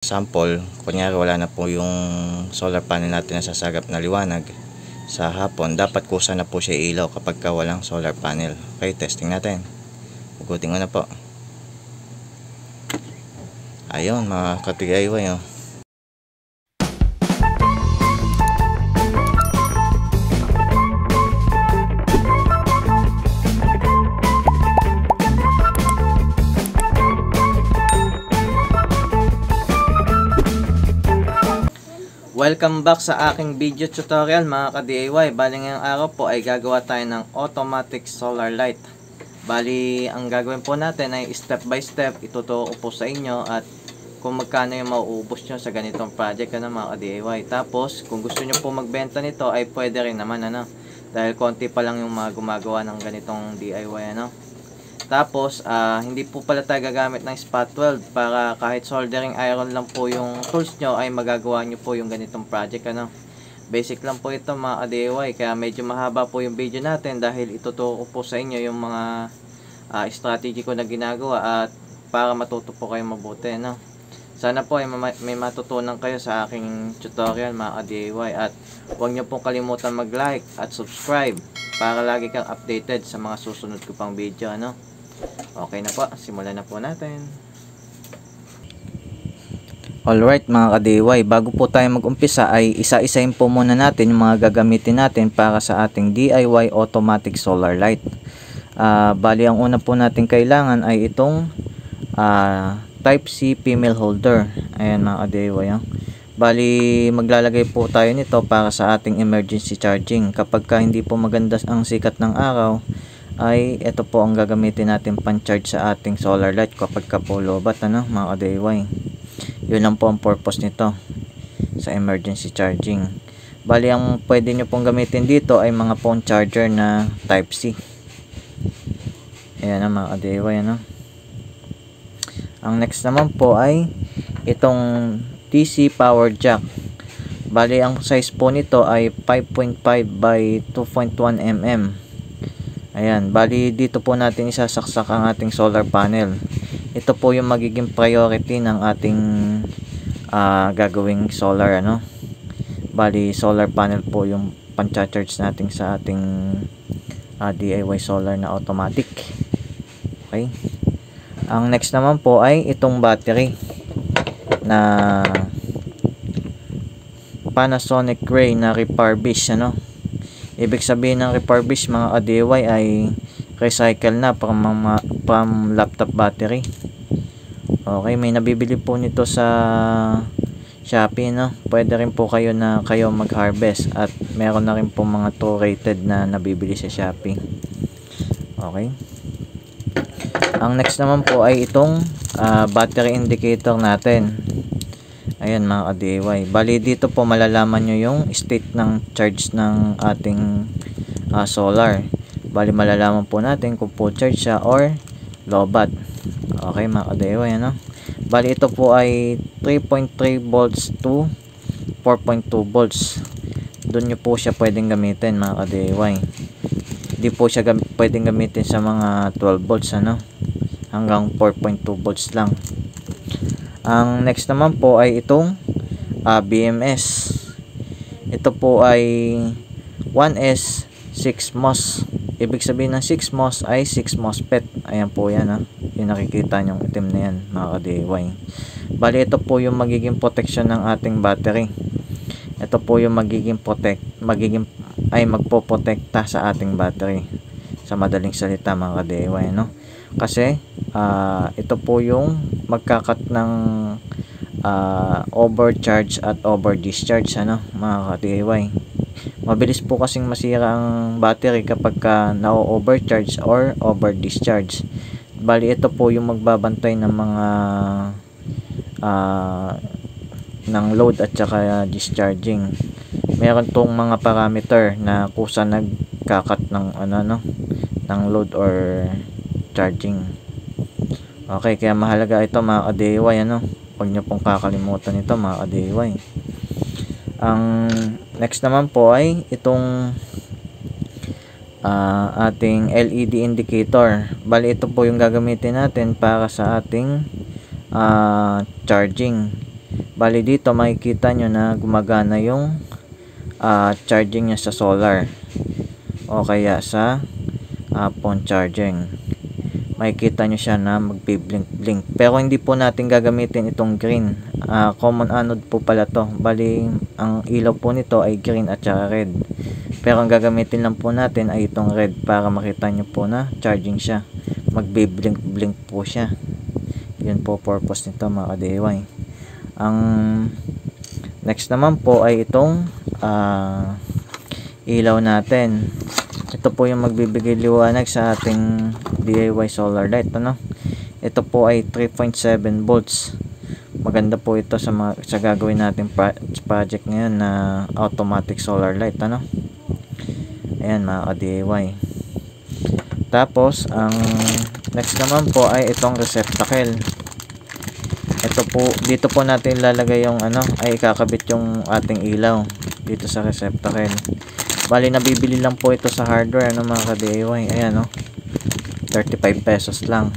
Sample, kunyari wala na po yung solar panel natin na sasagap na liwanag sa hapon, dapat kusa na po siya ilaw kapag ka walang solar panel. Okay, testing natin. Pugutin ko na po. Ayun mga ka-DIY, oh. Welcome back sa aking video tutorial mga ka-DIY. Bali ngayong araw po ay gagawa tayo ng automatic solar light. Bali ang gagawin po natin ay step by step ituturo ko po sa inyo at kung magkano yung mauubos nyo sa ganitong project mga ka-DIY. Tapos kung gusto nyo po magbenta nito ay pwede rin naman dahil konti pa lang yung mga gumagawa ng ganitong DIY Tapos, hindi po pala tayo gagamit ng spot weld para kahit soldering iron lang po yung tools nyo ay magagawa nyo po yung ganitong project Basic lang po ito mga ka-DIY, kaya medyo mahaba po yung video natin dahil ituturo ko po sa inyo yung mga strategy ko na ginagawa at para matuto po kayo mabuti Sana po ay may matutunan kayo sa aking tutorial mga ka-DIY at huwag nyo pong kalimutan mag-like at subscribe para lagi kang updated sa mga susunod ko pang video Okay na po, simulan na po natin. Alright mga ka-DIY, bago po tayo mag-umpisa ay isa-isahin po muna natin yung mga gagamitin natin para sa ating DIY automatic solar light. Bali ang una po natin kailangan ay itong type C female holder. Ayan mga ka-DIY Bali maglalagay po tayo nito para sa ating emergency charging. Kapag hindi po maganda ang sikat ng araw ay ito po ang gagamitin natin pan-charge sa ating solar light kapag po lobat mga ka-DIY. Yun lang po ang purpose nito sa emergency charging. Bali ang pwede nyo pong gamitin dito ay mga phone charger na type C. Ayan mga ka-DIY Ang next naman po ay itong DC power jack. Bali ang size po nito ay 5.5 by 2.1 mm. Ayan, bali dito po natin isasaksak ang ating solar panel. Ito po yung magiging priority ng ating gagawing solar Bali solar panel po yung pan-charge natin sa ating DIY solar na automatic. Okay. Ang next naman po ay itong battery na Panasonic Ray na refurbish Ibig sabihin ng refurbish mga ka-DIY ay recycle na from laptop battery. Okay, may nabibili po nito sa Shopee Pwede rin po kayo mag-harvest at meron na rin po mga 2 rated na nabibili sa Shopee. Okay. Ang next naman po ay itong battery indicator natin. Ayan mga ka-DIY. Bali dito po malalaman nyo yung state ng charge ng ating solar. Bali malalaman po natin kung full charge siya or lobat. Okay mga ka-DIY Bali ito po ay 3.3 volts to 4.2 volts. Doon nyo po siya pwedeng gamitin mga ka-DIY. Hindi po siya pwedeng gamitin sa mga 12 volts hanggang 4.2 volts lang. Ang next naman po ay itong BMS. Ito po ay 1S 6 MOS. Ibig sabihin ng 6 MOS ay 6 MOSFET. Ayan po yan yung nakikita nyong itim na yan mga ka-DIY. Bali ito po yung magiging protection ng ating battery. Ito po yung magpoprotekta sa ating battery. Sa madaling salita mga ka-DIY Kasi ito po yung magkakat ng overcharge at over discharge mga ka-DIY. Mabilis po kasing masira ang battery kapag na-overcharge or over discharge. Bali ito po yung magbabantay ng mga ng load at saka discharging. Meron tong mga parameter na kusa nagkakat ng ng load or charging. Okay, kaya mahalaga ito mga ka-DIY huwag nyo pong kakalimutan ito mga ka-DIY. Ang next naman po ay itong ating LED indicator. Bali ito po yung gagamitin natin para sa ating charging. Bali dito makikita nyo na gumagana yung charging niya sa solar o kaya sa phone charging. Makikita nyo siya na magbi-blink-blink. Pero hindi po natin gagamitin itong green. Common anode po pala to. Bali, ang ilaw po nito ay green at saka red. Pero ang gagamitin lang po natin ay itong red para makita nyo po na charging siya. Magbi-blink-blink po siya. Yun po purpose nito mga ka-DIY. Ang next naman po ay itong ilaw natin. Ito po yung magbibigay liwanag sa ating DIY solar light, ano? Ito po ay 3.7 volts. Maganda po ito sa gagawin natin project ngayon na automatic solar light, ano? Ayan mga ka-DIY. Tapos ang next naman po ay itong receptacle. Ito po, dito po natin ilalagay yung ay ikakabit yung ating ilaw dito sa receptacle. Bali nabibili lang po ito sa hardware mga ka-DIY. Ayan 35 pesos lang.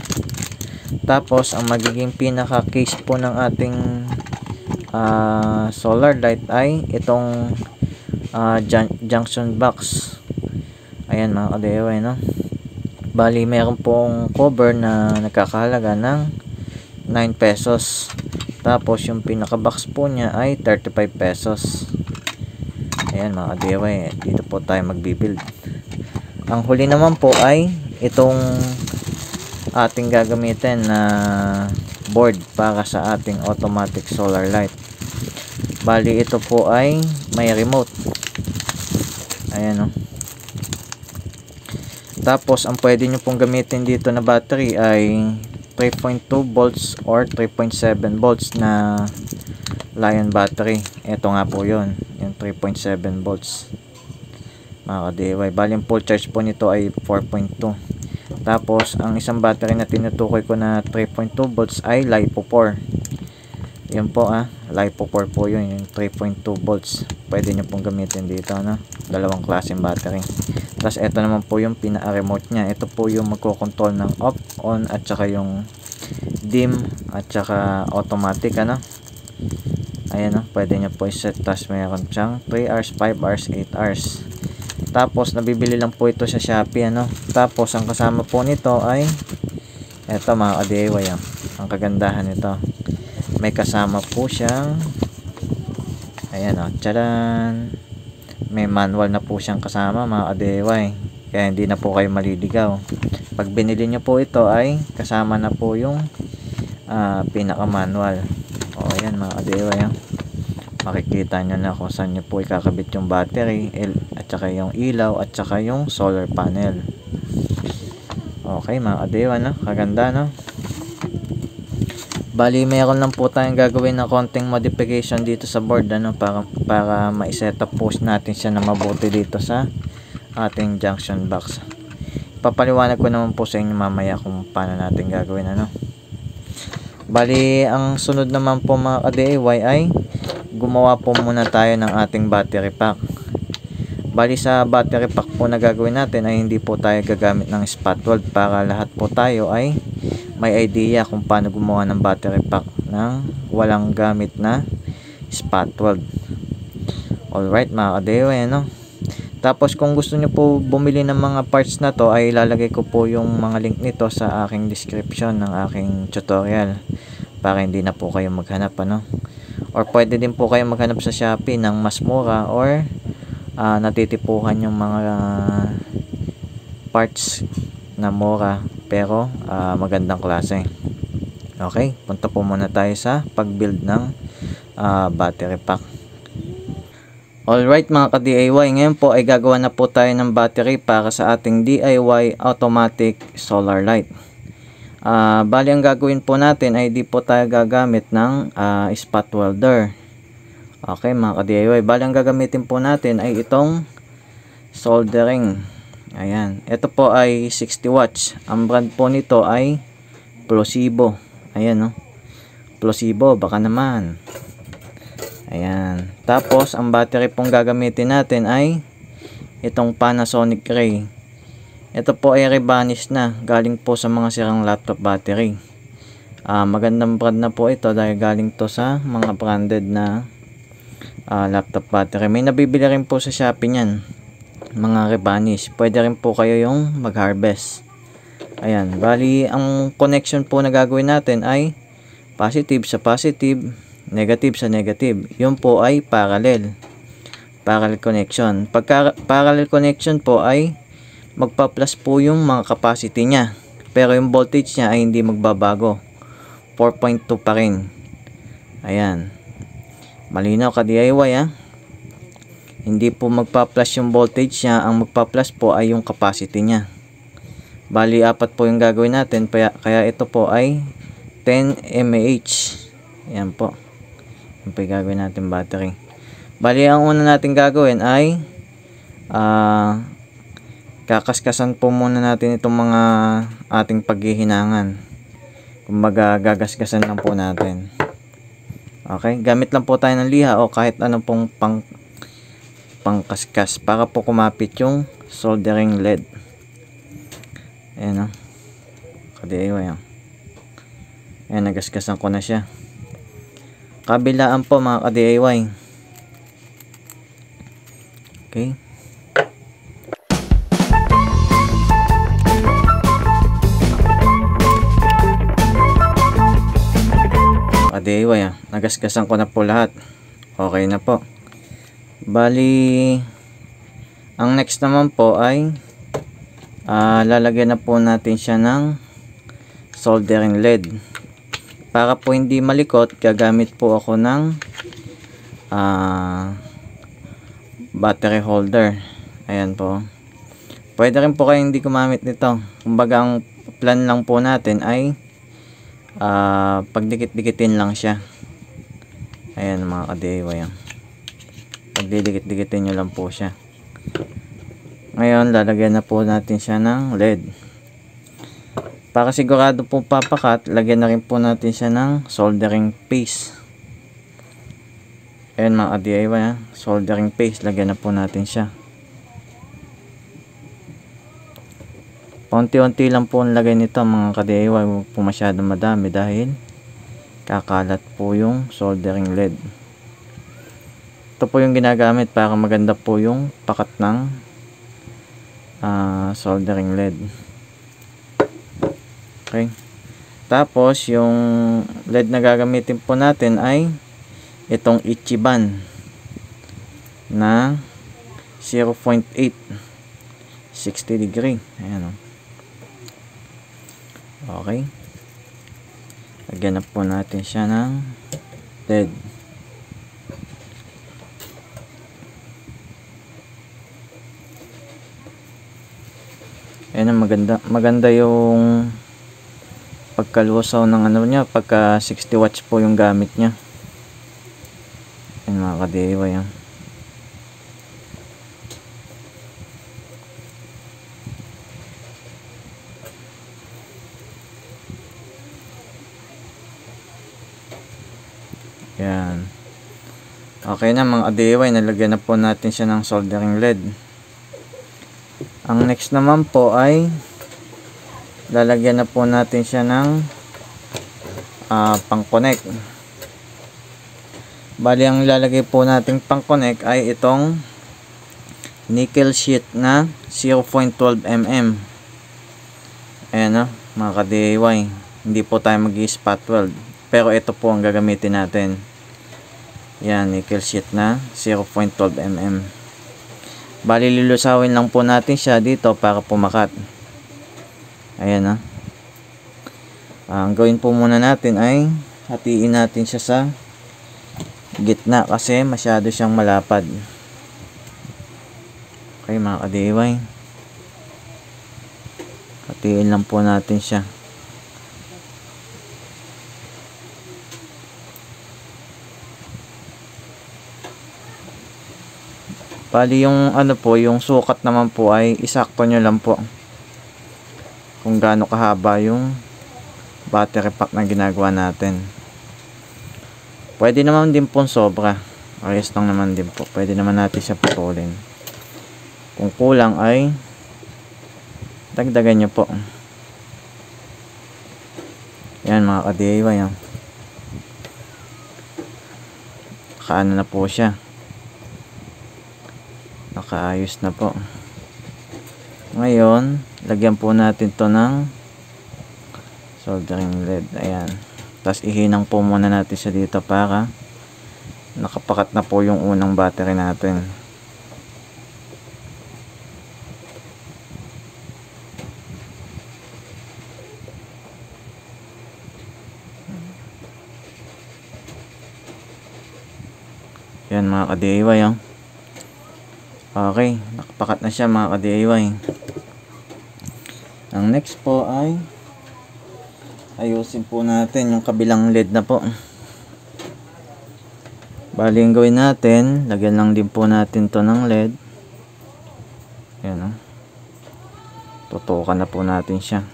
Tapos ang magiging pinaka case po ng ating solar light ay itong junction box. Ayan mga ka-DIY Bali meron pong cover na nagkakahalaga ng 9 pesos. Tapos yung pinaka box po niya ay 35 pesos. Ayan mga ka-DIY, dito po tayo magbibuild. Ang huli naman po ay itong ating gagamitin na board para sa ating automatic solar light. Bali ito po ay may remote. Ayan Tapos ang pwede nyo pong gamitin dito na battery ay 3.2 volts or 3.7 volts na Lion battery. Ito nga po yun, yung 3.7 volts mga ka-DIY. Bali yung full charge po nito ay 4.2. Tapos ang isang battery na tinutukoy ko na 3.2 volts ay LiPo4. Yun po LiPo4 po yun, yung 3.2 volts. Pwede nyo pong gamitin dito dalawang klaseng battery. Tapos ito naman po yung pina-remote nya. Ito po yung magko-control ng off, on at saka yung dim at saka automatic ayan pwede nyo po i-set. Tapos mayroon siyang 3 hours, 5 hours, 8 hours. Tapos nabibili lang po ito sa Shopee Tapos ang kasama po nito ay ito mga ka-DIY ang kagandahan nito. May kasama po siyang ayan tcharan, may manual na po siyang kasama mga ka-DIY. Kaya hindi na po kayo maliligaw. Pag binili nyo po ito ay kasama na po yung pinaka manual. Ayan mga ka-DIY makikita nyo na kung saan nyo po ikakabit yung battery at saka yung ilaw at saka yung solar panel. Okay mga ka-DIY kaganda Bali mayroon lang po tayong gagawin na konting modification dito sa board para ma-set up po natin siya na mabuti dito sa ating junction box. Papaliwanag ko naman po sa inyo mamaya kung paano natin gagawin Bali ang sunod naman po mga ka-DIY ay gumawa po muna tayo ng ating battery pack. Bali sa battery pack po na gagawin natin ay hindi po tayo gagamit ng spot weld para lahat po tayo ay may idea kung paano gumawa ng battery pack ng walang gamit na spot weld. Alright mga ka-DIY Tapos kung gusto nyo po bumili ng mga parts na to ay ilalagay ko po yung mga link nito sa aking description ng aking tutorial para hindi na po kayo maghanap or pwede din po kayo maghanap sa Shopee ng mas mura or natitipuhan yung mga parts na mura pero magandang klase. Okay, punta po muna tayo sa pag-build ng battery pack. Alright mga ka-DIY, ngayon po ay gagawa na po tayo ng battery para sa ating DIY automatic solar light. Bali ang gagawin po natin ay di po tayo gagamit ng spot welder. Okay mga ka-DIY, bali ang gagamitin po natin ay itong soldering. Ayan, ito po ay 60 watts. Ang brand po nito ay Plosibo. Ayan Plosibo, baka naman. Ayan. Tapos ang battery pong gagamitin natin ay itong Panasonic Ray. Ito po ay rebanish na, galing po sa mga sirang laptop battery. Magandang brand na po ito dahil galing to sa mga branded na laptop battery. May nabibili rin po sa Shopee niyan, mga rebanish. Pwede rin po kayo yung mag-harvest. Ayan, bali ang connection po na gagawin natin ay positive sa positive, negative sa negative. Yun po ay parallel connection. Pagka parallel connection po ay magpa-plus po yung mga capacity niya, pero yung voltage niya ay hindi magbabago, 4.2 pa rin. Ayan, malinaw ka DIY hindi po magpa-plus yung voltage niya, ang magpa-plus po ay yung capacity niya. Bali 4 po yung gagawin natin, kaya ito po ay 10 mAh. Ayan po, yung po yung gagawin natin battery. Bali ang una natin gagawin ay kakaskasan po muna natin itong mga ating paghihinangan. Kumbaga gagasgasan lang po natin. Okay, gamit lang po tayo ng liha o kahit ano pong pangkaskas para po kumapit yung soldering lead. Ayan ka-DIY ayan, nagasgasan ko na siya. Kabilaan po mga ka-DIY. Okay. Ka-DIY nagasgasan ko na po lahat. Okay na po. Bali ang next naman po ay lalagyan na po natin siya ng soldering lead. Para po hindi malikot, gagamit po ako ng battery holder. Ayan po. Pwede rin po kayong hindi gumamit nito. Kumbaga ang plan lang po natin ay pagdikit-dikitin lang siya. Ayan mga ka-DIY pagdidikit-dikitin nyo lang po siya. Ngayon lalagyan na po natin siya ng LED. Para sigurado po papakat, lagyan na rin po natin siya ng soldering paste. Ayan mga ka-DIY soldering paste, lagyan na po natin siya. Paunti-unti lang po ang lagay nito mga ka-DIY, huwag po masyadong madami dahil kakalat po yung soldering lead. Ito po yung ginagamit para maganda po yung pakat ng soldering lead. Okay, tapos yung LED na gagamitin po natin ay itong Ichiban na 0.8 60 degree. Ayan okay, lagyan na po natin siya ng LED. Ayan, maganda yung pagkalusaw ng ano niya, pagka 60 watts po yung gamit niya. Ayan mga ka-DIY Ayan. Okay na mga ka-DIY, nalagyan na po natin siya ng soldering lead. Ang next naman po ay lalagyan na po natin siya ng pang-connect. Bali ang lalagay po natin pang-connect ay itong nickel sheet na 0.12 mm. Ayan mga ka-DIY, hindi po tayo mag-spot weld, pero ito po ang gagamitin natin. Yan, nickel sheet na 0.12 mm. Bali lilusawin lang po natin siya dito para pumakat. Ayan ang gawin po muna natin ay hatiin natin siya sa gitna kasi masyado siyang malapad. Okay mga ka-DIY, hatiin lang po natin siya. Bali yung ano po, yung sukat naman po ay isakto nyo lang po kung gaano kahaba yung battery pack na ginagawa natin. Pwede naman din po sobra, ayos lang naman din po, pwede naman natin siya putulin. Kung kulang ay dagdagan nyo po. Yan mga ka-DIY. Nakaano na po siya. Nakaayos na po. Ngayon, lagyan po natin to ng soldering lead. Ayan. Tapos ihinang po muna natin siya dito para nakapakat na po yung unang battery natin. Yan mga ka-DIY. Okay, nakapakat na siya mga ka-DIY. Ang next po ay ayusin po natin yung kabilang LED na po. Bali yung gawin natin, lagyan lang din po natin to ng LED. Yan tutukan na po natin siya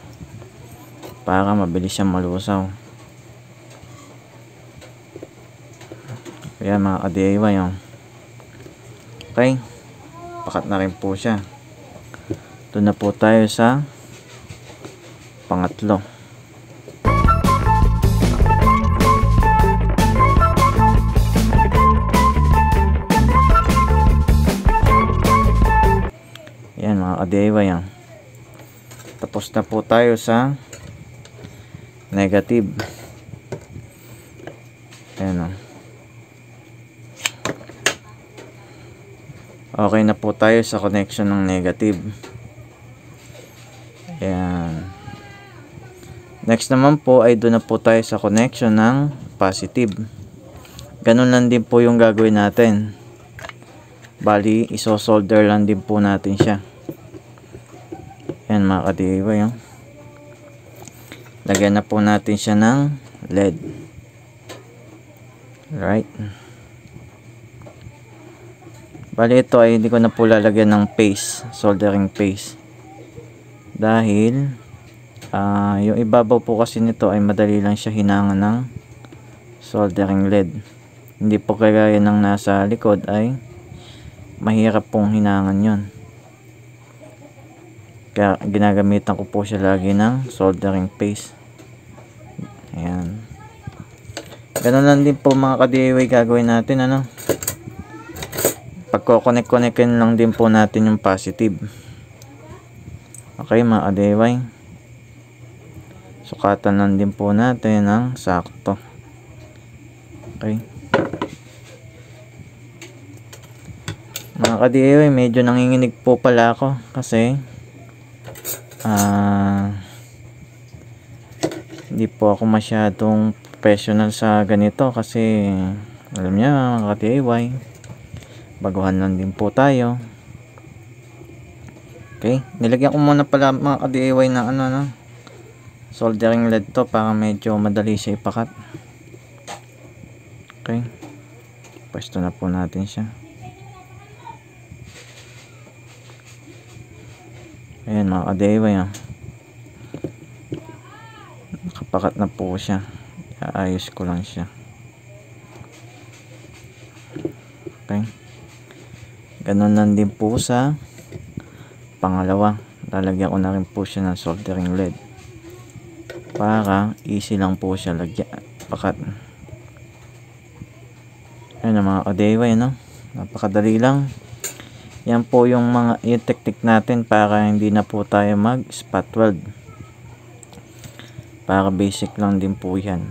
para mabilis siyang malusaw. Ayan mga ka-DIY. Okay, pakat na rin po siya. Doon na po tayo sa pangatlo. Yan mga ka-DIY. Tapos na po tayo sa negative. Ayan okay na po tayo sa connection ng negative. Ayan. Next naman po ay doon na po tayo sa connection ng positive. Ganun lang din po yung gagawin natin. Bali, iso-solder lang din po natin siya. Ayan mga ka-DIY. Lagyan na po natin siya ng LED. Right. Bali ito ay hindi ko na po lalagyan ng paste, soldering paste. Dahil yung ibabaw po kasi nito ay madali lang siya hinangan ng soldering LED. Hindi po kagaya ng nasa likod ay mahirap pong hinangan yon. Kaya ginagamitan ko po siya lagi ng soldering paste. Ayan. Ganun lang din po mga ka-DIY gagawin natin pagko-connect-connectin lang din po natin yung positive. Okay mga ka-DIY. Sukatan lang din po natin ng sakto. Okay. Mga ka-DIY, medyo nanginginig po pala ako kasi hindi po ako masyadong professional sa ganito kasi alam niya mga ka-DIY, baguhan lang din po tayo. Okay, nilagyan ko muna pala mga ka-DIY ng soldering LED to para medyo madali siya ipakat. Okay, pwesto na po natin siya. Ayan mga ka-DIY, nakapakat na po siya. Aayos ko lang siya. Okay, ganun lang din po sa pangalawa. Lalagyan ko na rin po siya ng soldering LED para easy lang po siya pakat. Ayan mga ka-DIY, napakadali lang. Yan po yung technique natin para hindi na po tayo mag spot weld. Para basic lang din po yan.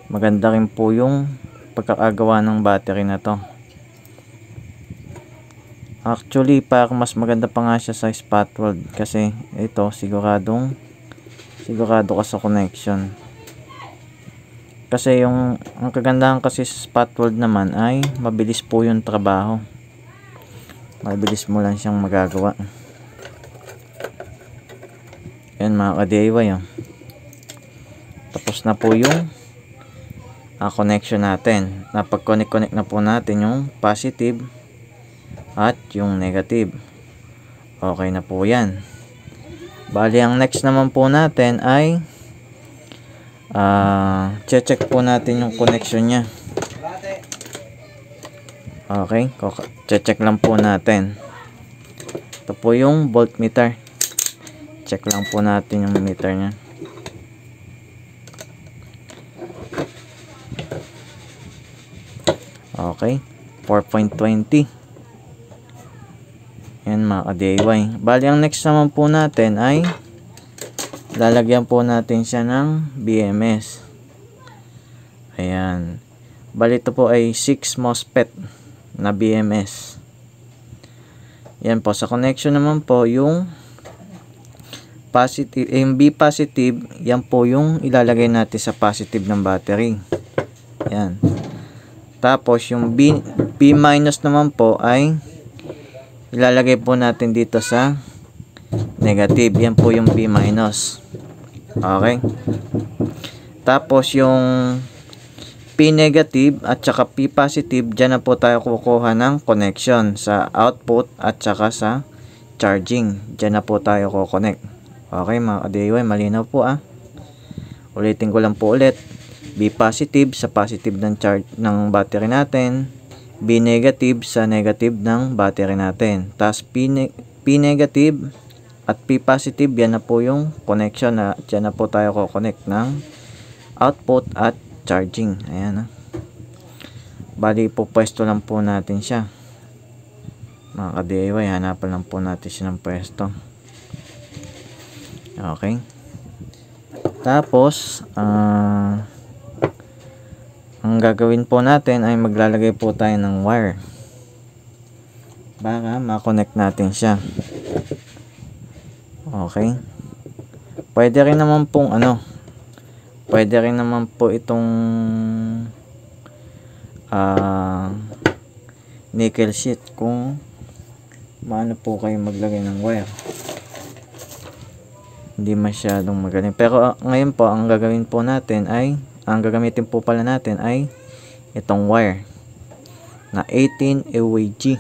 Maganda rin po yung pagkakagawa ng battery na to. Actually, parang mas maganda pa nga siya sa spot weld kasi ito sigurado ka sa connection. Kasi ang kagandahan kasi sa spot weld naman ay mabilis po yung trabaho. Mabilis mo lang siyang magagawa. Yan mga ka-DIY. Tapos na po yung connection natin. Napag-connect na po natin yung positive at yung negative. Okay na po yan. Bali ang next naman po natin ay check po natin yung connection nya. Okay, check lang po natin. Ito po yung voltmeter. check lang po natin yung meter nya. Okay, 4.20. Yan mga ka-DIY. Bali ang next naman po natin ay lalagyan po natin siya ng BMS. Ayan. Bali ito po ay 6 MOSFET na BMS. Yan po, sa connection naman po yung positive, yung B positive, yan po yung ilalagay natin sa positive ng battery. Yan. Tapos yung B minus naman po ay ilalagay po natin dito sa negative. Yan po yung B minus. Okay. Tapos yung P negative at saka P positive, dyan na po tayo kukuha ng connection sa output at saka sa charging. Dyan na po tayo kukonect. Okay mga ka-DIY, malinaw po Ulitin ko lang po ulit. B positive sa positive ng charge ng battery natin, B negative sa negative ng battery natin. Tapos P negative at P positive, yan na po yung connection na dyan na po tayo ko-connect ng output at charging. Ayan Bali po pwesto lang po natin siya. Mga ka-DIY, hanapan lang po natin siya ng pwesto. Okay. Tapos ang gagawin po natin ay maglalagay po tayo ng wire para ma-connect natin siya. Okay. Pwede rin naman pong pwede rin naman po itong nickel sheet kung maano po kayo maglagay ng wire. Hindi masyadong magaling. Pero ngayon po, ang gagawin po natin ay ang gagamitin po pala natin ay itong wire na 18 AWG.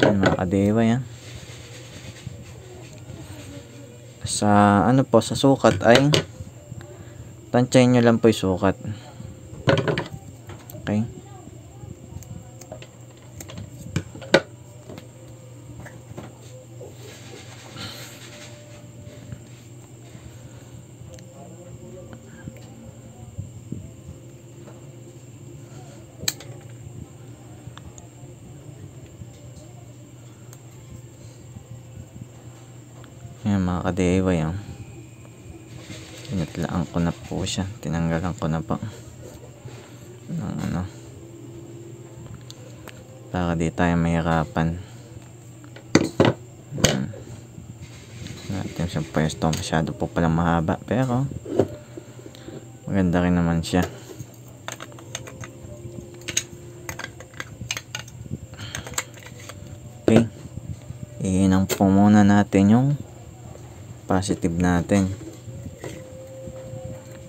Yan mga ka-DIY sa po, sa sukat ay tansyahin nyo lang po yung sukat. Okay. Ayan mga ka-DIY Tinatlaan ko na po siya. Tinanggalan ko na po ng para di tayo mahirapan. Natin sa pwesto. Masyado po palang mahaba pero maganda rin naman siya. Okay. Iinang po muna natin yung positive natin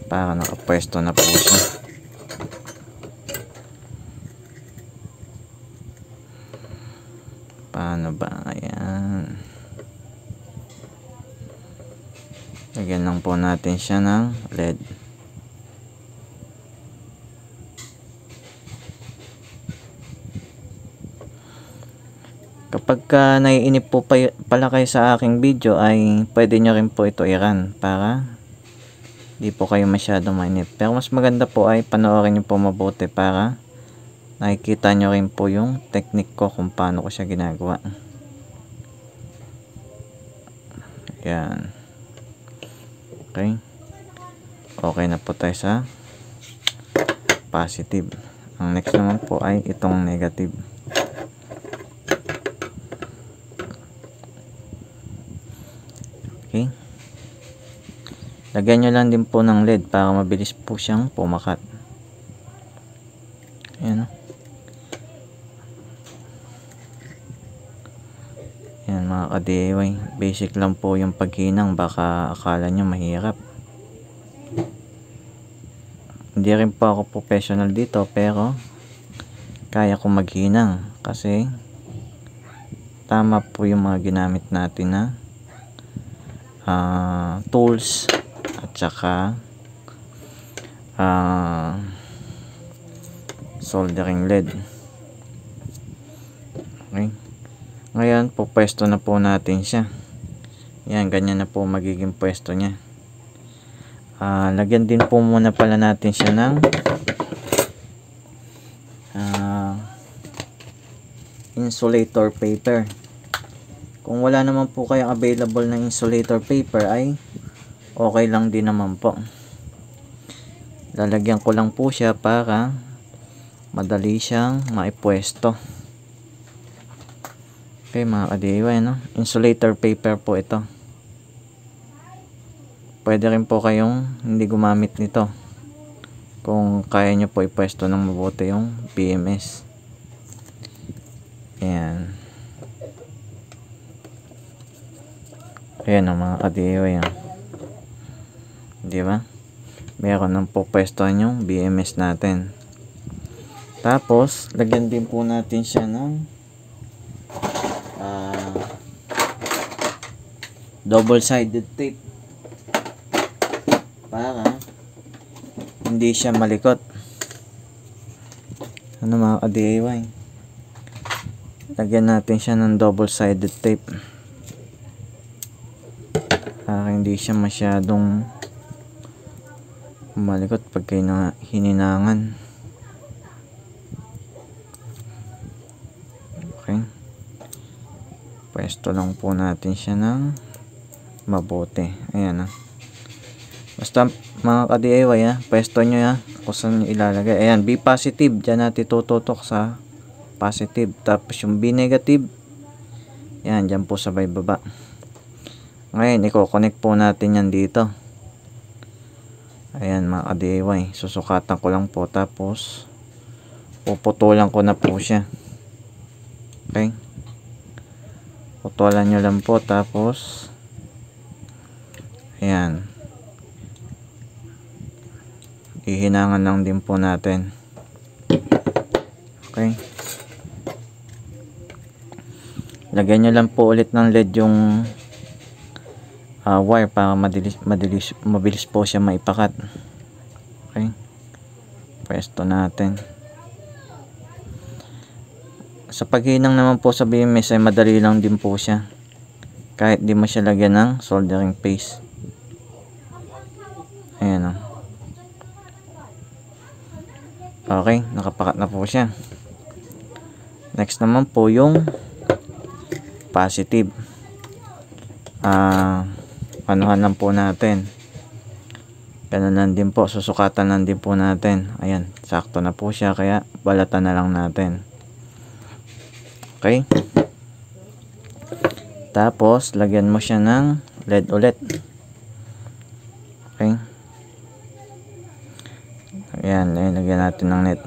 para nakapwesto na po siya. Paano ba? Ayan. Lagyan lang po natin siya ng LED. Kapag naiinip po pala kayo sa aking video ay pwede nyo rin po ito i-run para di po kayo masyadong mainip. Pero mas maganda po ay panoorin nyo po mabuti para nakikita nyo rin po yung technique ko kung paano ko siya ginagawa. Ayan. Okay. Okay na po tayo sa positive. Ang next naman po ay itong negative. Okay. Lagyan nyo lang din po ng LED para mabilis po siyang pumakat. Ayan. Ayan mga ka-DIY. Basic lang po yung paghinang. Baka akala nyo mahirap. Hindi rin po ako professional dito pero kaya ko maghinang. Kasi tama po yung mga ginamit natin na tools at saka soldering lead. Okay. Ngayon po pwesto na po natin siya. Yan, ganyan na po magiging pwesto niya. Lagyan din po muna pala natin siya ng insulator paper. Kung wala naman po kayong available na insulator paper ay okay lang din naman po. Lalagyan ko lang po siya para madali siyang maipwesto. Okay mga ka-DIY, no? Insulator paper po ito. Pwede rin po kayong hindi gumamit nito kung kaya nyo po ipwesto ng mabuti yung BMS. Ayan. Ayan ang mga ka-DIY. Diba? Meron ng po pwestohan yung BMS natin. Tapos, lagyan din po natin siya ng double-sided tape para hindi siya malikot. Ano mga ka-DIY? Lagyan natin siya ng double-sided tape para hindi siya masyadong malikot pag kayo hininangan. Okay, pwesto lang po natin siya ng mabuti. Ayan basta mga ka-DIY pwesto nyo kung saan nyo ilalagay. Ayan, B positive, dyan natin tututok sa positive. Tapos yung B negative, ayan, dyan po sa baba. Ngayon, i-connect po natin yan dito. Ayan mga ka-DIY, susukatan ko lang po, tapos puputulan ko na po siya. Okay, putulan nyo lang po, tapos ayan, hihinangan lang din po natin. Okay, lagyan nyo lang po ulit ng LED yung wire para mabilis po siya maipakat. Okay, pwesto natin. Sa paghinang naman po sa BMS ay madali lang din po siya, kahit di mo siya lagyan ng soldering paste. Ayan okay, nakapakat na po siya. Next naman po yung positive. Anuhan lang po natin. Ganun lang din po, susukatan lang din po natin. Ayan, sakto na po siya, kaya balatan na lang natin. Okay, tapos lagyan mo siya ng LED ulit. Okay, ayan, lagyan natin ng net.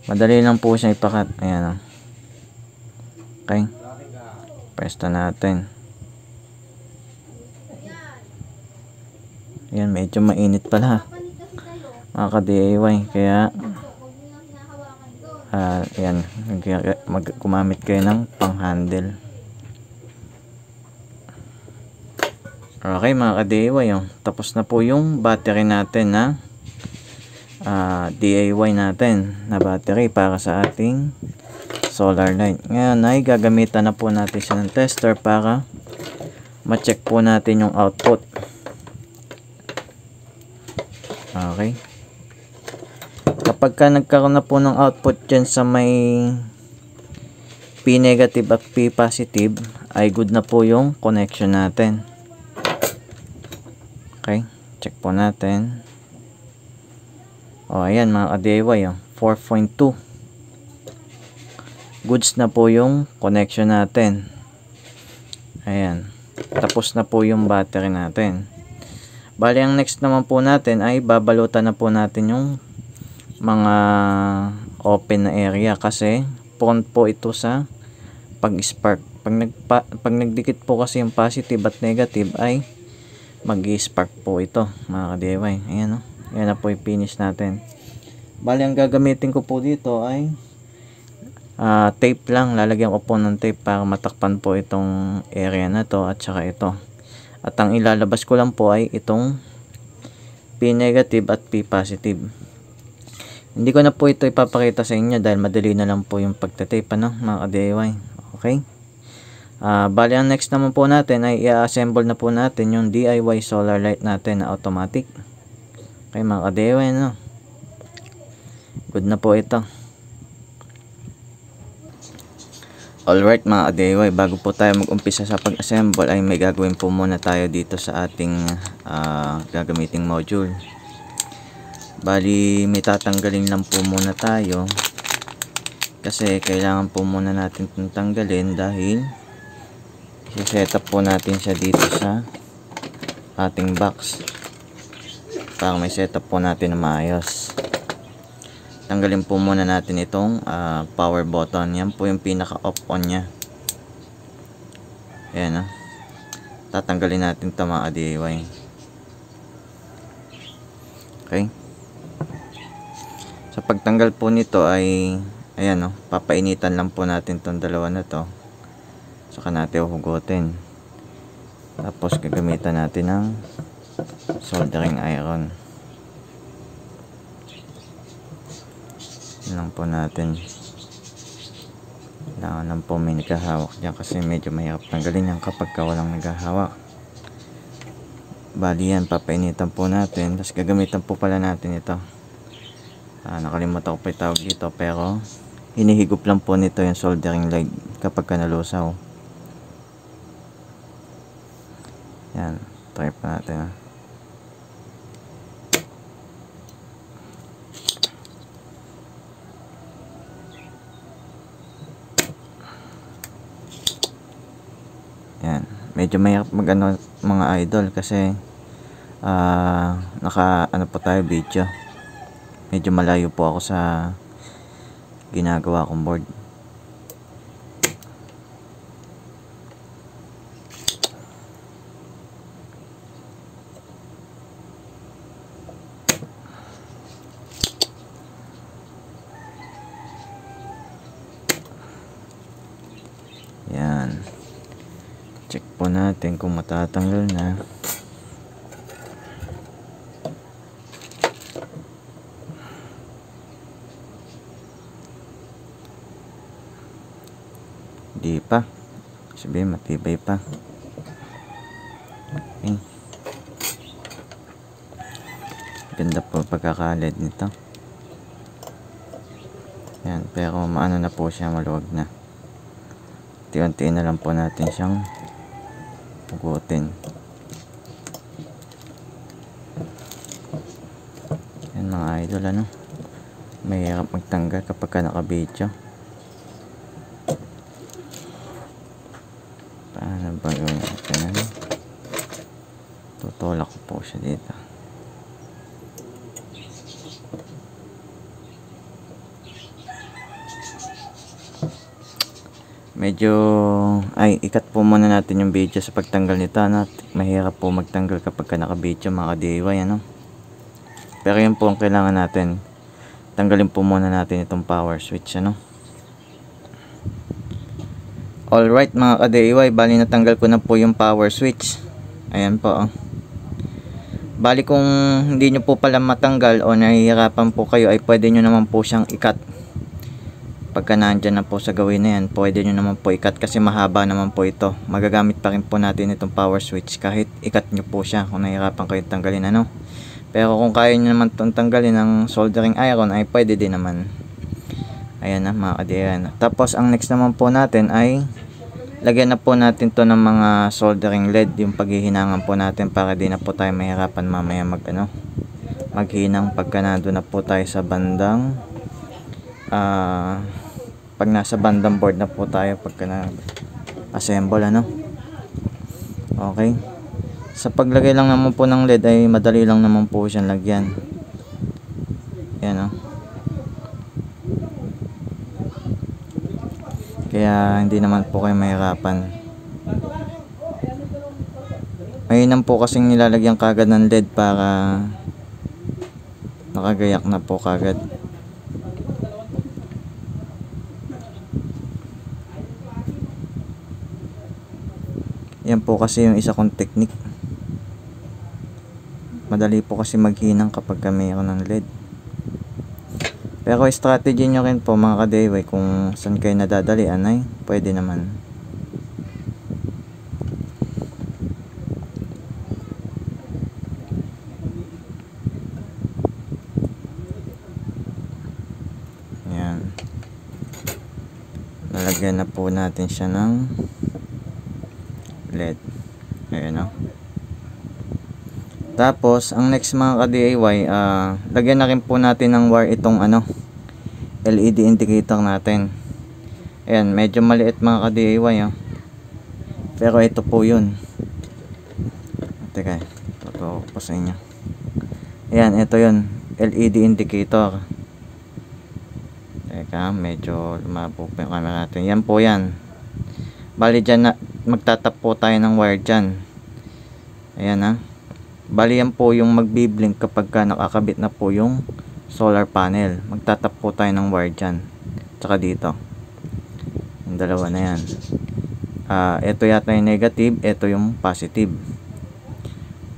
Madali lang po siya ipakat. Ayan okay, pwesto natin. Ayan, medyo mainit pala mga ka-DIY, kaya ayan, gumamit kayo ng pang-handle. Okay mga ka-DIY, tapos na po yung battery natin na DIY natin na battery para sa ating solar light. Ngayon ay gagamitan na po natin siya ng tester para ma-check po natin yung output. Okay, kapag ka nagkaroon na po ng output dyan sa may P negative at P positive, ay good na po yung connection natin. Okay, check po natin. Ayan mga ka-DIY, 4.2, goods na po yung connection natin. Ayan, tapos na po yung battery natin. Bali, ang next naman po natin ay babalutan na po natin yung mga open na area, kasi prone po ito sa pag-spark. Pag nagdikit po kasi yung positive at negative ay mag-spark po ito mga ka-DIY. Ayan ayan na po yung finish natin. Bali, ang gagamitin ko po dito ay tape lang. Lalagyan ko po ng tape para matakpan po itong area na to at saka ito. At ang ilalabas ko lang po ay itong P negative at P positive. Hindi ko na po ito ipapakita sa inyo dahil madali na lang po yung pagtatape mga ka-DIY. Okay, Bali ang next naman po natin ay i-assemble na po natin yung DIY solar light natin na automatic. Okay mga ka-DIY, no? Good na po ito. Alright mga ka-DIY, bago po tayo mag-umpisa sa pag-assemble ay may gagawin po muna tayo dito sa ating gagamiting module. Bali may tatanggalin lang po muna tayo kasi kailangan po muna natin itong tanggalin dahil i-set up po natin siya dito sa ating box para may setup po natin na maayos. Tanggalin po muna natin itong power button. Yan po yung pinaka off on nya. Ayan, tatanggalin natin ito mga DIY. Okay, sa pagtanggal po nito ay ayan, papainitan lang po natin itong dalawa na to, saka natin uhugutin, tapos gagamitan natin ng soldering iron. Yun lang po natin. Kailangan lang po may naghahawak dyan kasi medyo mahirap tanggalin yan kapag walang naghahawak. Bali yan, papainitan po natin, tapos gagamitan po pala natin ito. Nakalimutan ko pa yung tawag dito, pero hinihigop lang po nito yung soldering leg kapag nalusaw. Yan, try pa natin. Yan, medyo mahirap mag mga idol kasi naka po tayo video. Medyo malayo po ako sa ginagawa kong board. Yan, check po natin kung matatanggal na. Hindi pa, sabihin matibay pa. Okay, ganda po pagkakalid nito. Yan, pero maano na po siya, maluwag na. Unti-unti na lang po natin siyang pugutin. Yan mga idol, mahirap magtanggal kapag naka-video. Paano ba gawin natin? Tutulak ko po siya dito. Medyo ikat po muna natin yung video sa pagtanggal nito. Mahirap po magtanggal kapag naka-video mga DIY, pero yun po ang kailangan natin. Tanggalin po muna natin itong power switch, Alright mga ka-DIY, bali natanggal ko na po yung power switch. Ayan po. Bali kung hindi nyo po pala matanggal o nahihirapan po kayo, ay pwede nyo naman po siyang ikat. Pagka nandyan na po sa gawin na yan, pwede nyo naman po ikat kasi mahaba naman po ito. Magagamit pa rin po natin itong power switch kahit ikat nyo po siya kung nahihirapan kayo tanggalin, Pero kung kaya nyo naman itong tanggalin ng soldering iron, ay pwede din naman. Ayan na mga ka-DIY. Tapos ang next naman po natin ay lagyan na po natin to ng mga soldering lead, yung paghihinangan po natin para di na po tayo mahirapan mamaya maghinang pagka nandun na po tayo sa bandang pag nasa bandang board na po tayo pagka na assemble, Okay, sa paglagay lang naman po ng lead ay madali lang naman po siyang lagyan. Yan, kaya hindi naman po kayo mahirapan. Mainam po kasing nilalagyan kagad ng LED para nakagayak na po kagad. Yan po kasi yung isa kong technique. Madali po kasi maghinang kapag mayroon ng LED. Pero strategy nyo rin po mga ka-DIY, kung saan kayo nadadalian ay pwede naman. lagyan na po natin siya ng LED. Ayan o. Tapos ang next mga ka-DIY, lagyan na rin po natin ng wire itong LED indicator natin. Ayan, medyo maliit mga ka-DIY pero ito po yun. Teka, totoo po sa inyo. Ayan, ito yun, LED indicator. Teka, medyo lumabo po yung camera natin. Yan po yan. Bali dyan na, magtatap po tayo ng wire dyan. Ayan bali yan po yung magbiblink kapag ka nakakabit na po yung solar panel. Magtatap po tayo ng wire dyan. Tsaka dito. Yung dalawa na yan. Ito yata yung negative, ito yung positive.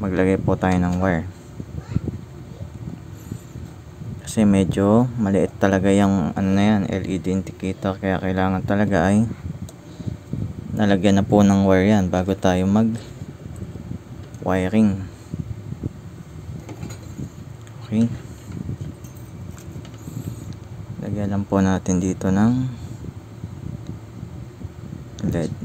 Maglagay po tayo ng wire. Kasi medyo maliit talaga yung na yan, LED indicator, kaya kailangan talaga ay nalagyan na po ng wire yan bago tayo mag wiring. Okay, lagyan lang po natin dito ng LED.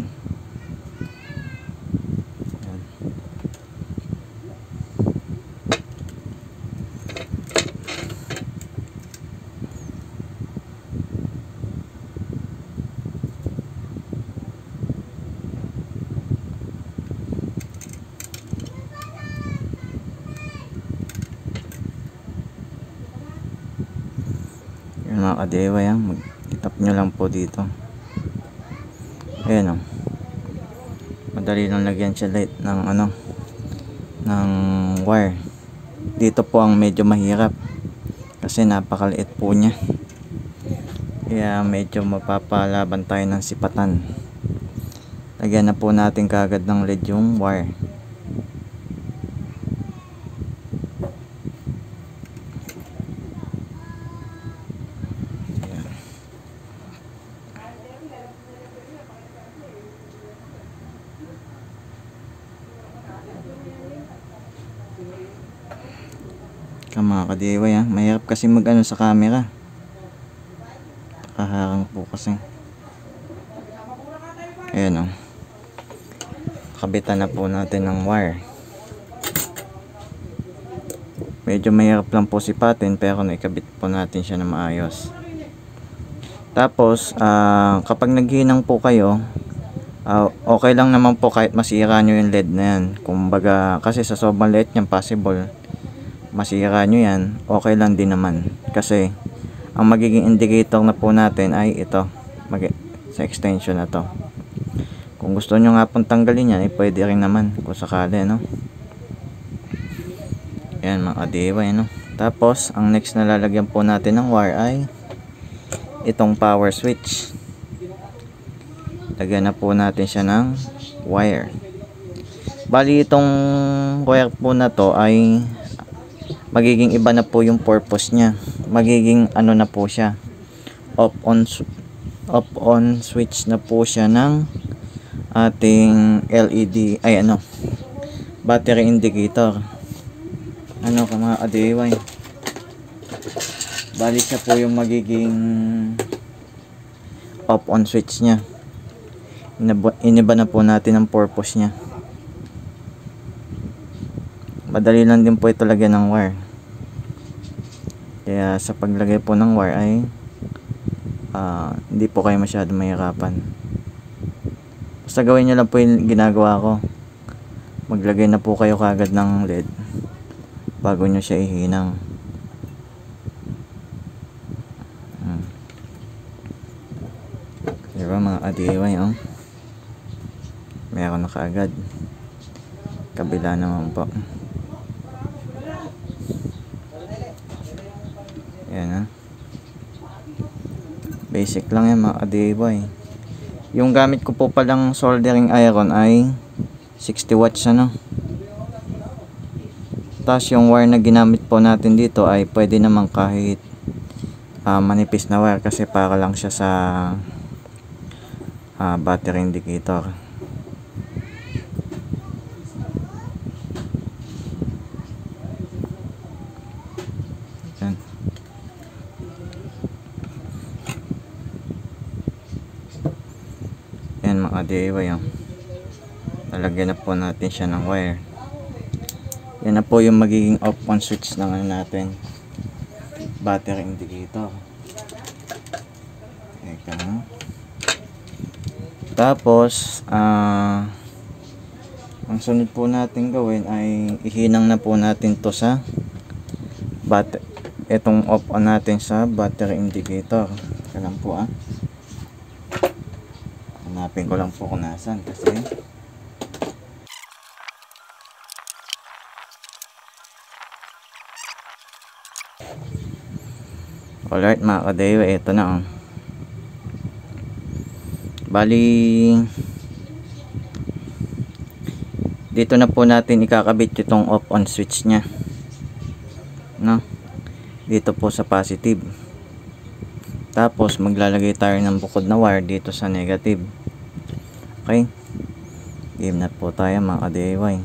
Mga ka-DIY, mag-tap nyo lang po dito. Ayan madali lang lagyan siya light ng ng wire. Dito po ang medyo mahirap kasi napakaliit po niya, kaya medyo mapapalaban tayo ng sipatan. Lagyan na po natin kaagad ng LED yung wire. Mga ka-DIY mahirap kasi mag sa camera, kaharang po kasi. Ayan kabitan na po natin ng wire. Medyo mahirap lang po sipatin pero naikabit po natin siya na maayos. Tapos kapag naghinang po kayo, okay lang naman po kahit masira nyo yung LED na yan. Kumbaga kasi sa sobrang liit nyan, possible masira nyo yan, okay lang din naman. Kasi ang magiging indicator na po natin ay ito, sa extension na to. Kung gusto nyo nga pong tanggalin yan, pwede rin naman kung sakali yan mga ka-DIY Tapos ang next na lalagyan po natin ng wire ay itong power switch. Lagyan na po natin siya ng wire. Bali itong wire po na to ay magiging iba na po yung purpose niya. Magiging na po siya, off on switch na po siya ng ating LED battery indicator. Mga ka-DIY, bali siya po yung magiging off on switch niya. Iniba na po natin ang purpose niya. Madali lang din po ito lagyan ng wire. Kaya sa paglagay po ng wire ay hindi po kayo masyado mahirapan. Basta gawin nyo lang po yung ginagawa ko. Maglagay na po kayo kagad ng LED bago nyo siya ihinang. Diba mga ka-DIY meron na kaagad. Kabila naman po. Yan basic lang yan mga ka-DIY. Yung gamit ko po palang soldering iron ay 60 watts Tapos yung wire na ginamit po natin dito ay pwede naman kahit manipis na wire kasi para lang siya sa battery indicator. mga DIY. Lalagyan na po natin siya ng wire. Yan na po yung magiging off on switch ng ano natin, battery indicator. Eka. Tapos ang sunod po natin gawin ay ihinang na po natin to sa itong off on natin sa battery indicator. Ika lang po hanapin ko lang po kung nasan kasi alright mga ka-DIY, ito na bali dito na po natin ikakabit itong off on switch nya, no? Dito po sa positive, tapos maglalagay tayo ng bukod na wire dito sa negative. Okay, game na po tayo mga ka-DIY.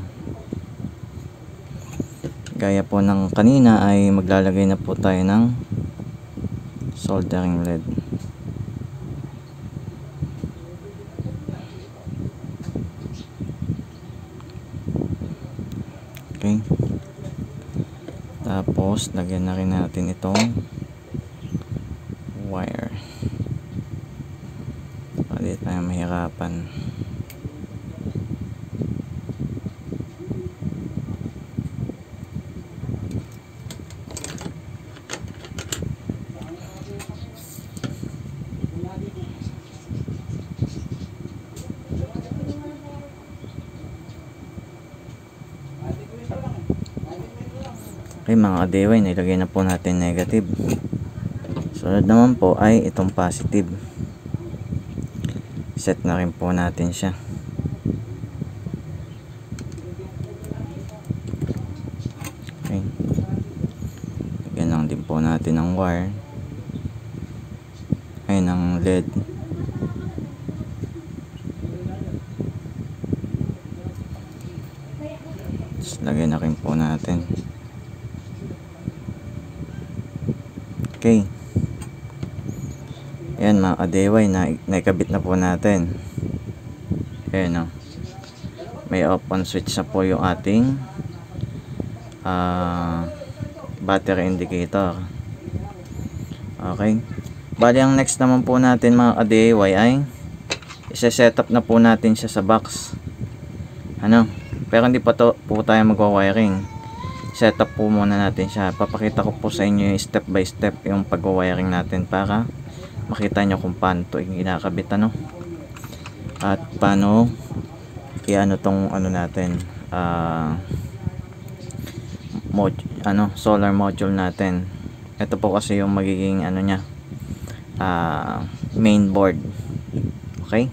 Gaya po ng kanina ay maglalagay na po tayo ng soldering lead. Okay, tapos lagyan na rin natin itong wire para di tayo mahirapan. Okay mga ka-DIY, nilagay na po natin negative. Sunod naman po ay itong positive. Set na rin po natin siya. Okay, lagyan lang din po natin ng wire ay ng LED. Lagyan na rin po natin. Okay, yan mga ka-DIY, naikabit na po natin. Ayan may off on switch na po yung ating battery indicator. Okay, bali ang next naman po natin mga ka-DIY ay isa-setup na po natin siya sa box, pero hindi pa po tayo magwa-wiring. Setup po muna natin siya. Papakita ko po sa inyo yung step by step yung pag-wiring natin para makita nyo kung paano ito ginakabit at paano tong natin solar module natin. Ito po kasi yung magiging main board. Okay,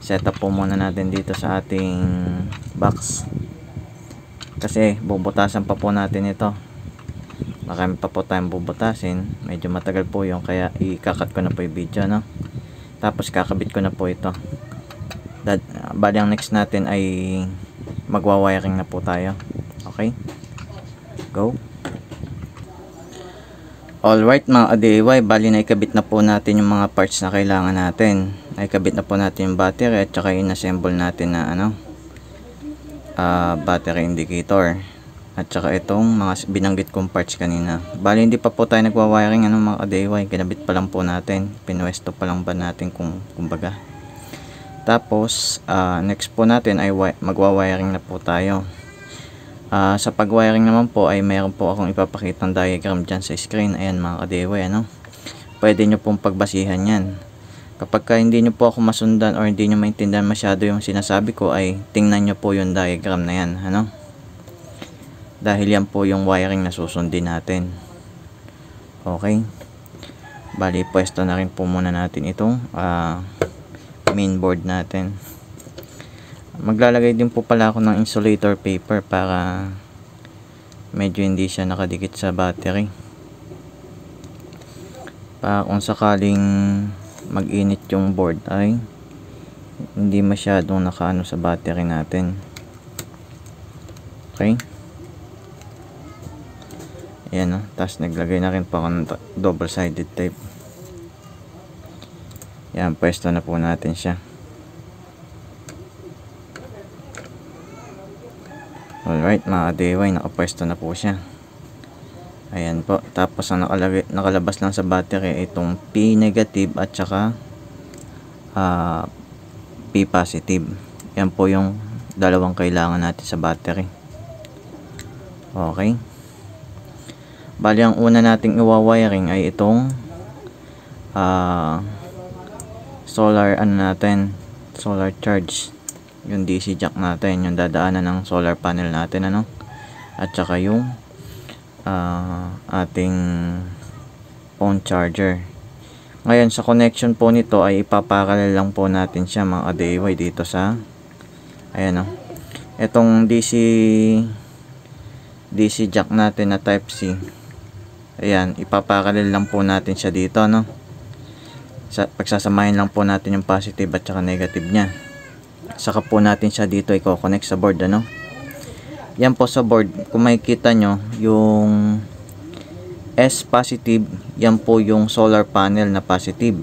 setup po muna natin dito sa ating box kasi bubutasan pa po natin ito. Marami pa po tayong bubutasin, medyo matagal po yung kaya ikakat ko na po yung video, tapos kakabit ko na po ito. Bali ang next natin ay magwa-wiring na po tayo. Okay, go. Alright mga ka-DIY, bali na ikabit na po natin yung mga parts na kailangan natin. Naikabit na po natin yung battery at saka inassemble natin na battery indicator at saka itong mga binanggit kong parts kanina. Bali hindi pa po tayo nagwa-wiring mga ka-DIY, kinabit pa lang po natin, pinwesto pa lang ba natin kumbaga. Tapos next po natin ay magwa-wiring na po tayo. Sa pag-wiring naman po ay mayroon po akong ipapakitang diagram dyan sa screen. Ayan mga ka-DIY, pwede nyo pong pagbasihan yan. Kapag hindi nyo po ako masundan or hindi nyo maintindihan masyado yung sinasabi ko, ay tingnan nyo po yung diagram na yan, dahil yan po yung wiring na susundin natin. Okay, bali pwesto na rin po muna natin itong main board natin. Maglalagay din po pala ako ng insulator paper para medyo hindi siya nakadikit sa battery, para kung sakaling mag-init yung board ay hindi masyadong nakaano sa battery natin. Okay, ayan tapos naglagay na rin pa ako ng double sided tape. Yan, pwesto na po natin siya. Alright mga ka-DIY, nakapwesto na po siya. Ayan po. Tapos ang nakalabas lang sa battery ay itong P negative at saka P positive. Yan po yung dalawang kailangan natin sa battery. Okay. Bali ang una nating iwa-wiring ay itong solar solar charge. Yung DC jack natin, yung dadaanan ng solar panel natin, ano? At saka yung ating phone charger. Ngayon sa connection po nito ay ipaparallel lang po natin siya mga ka-DIY dito sa ayan, itong DC jack natin na type C. Ayan, ipaparallel lang po natin siya dito, no? Pagsasamahin lang po natin yung positive at saka negative nya. Saka po natin siya dito i-connect sa board, ano? Yan po sa board, kung makikita nyo yung S positive, yan po yung solar panel na positive.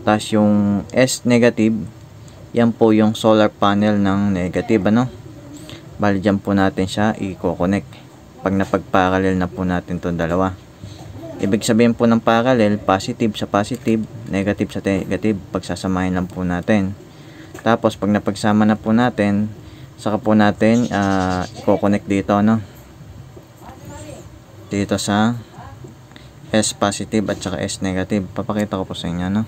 Tapos yung S negative, yan po yung solar panel ng negative, ano? Bali dyan po natin siya i-connect pag napag-parallel na po natin itong dalawa. Ibig sabihin po ng parallel, positive sa positive, negative sa negative, pagsasamahin lang po natin. Tapos pag napagsama na po natin, saka po natin i-connect dito, no? Dito sa S positive at saka S negative. Papakita ko po sa inyo, no?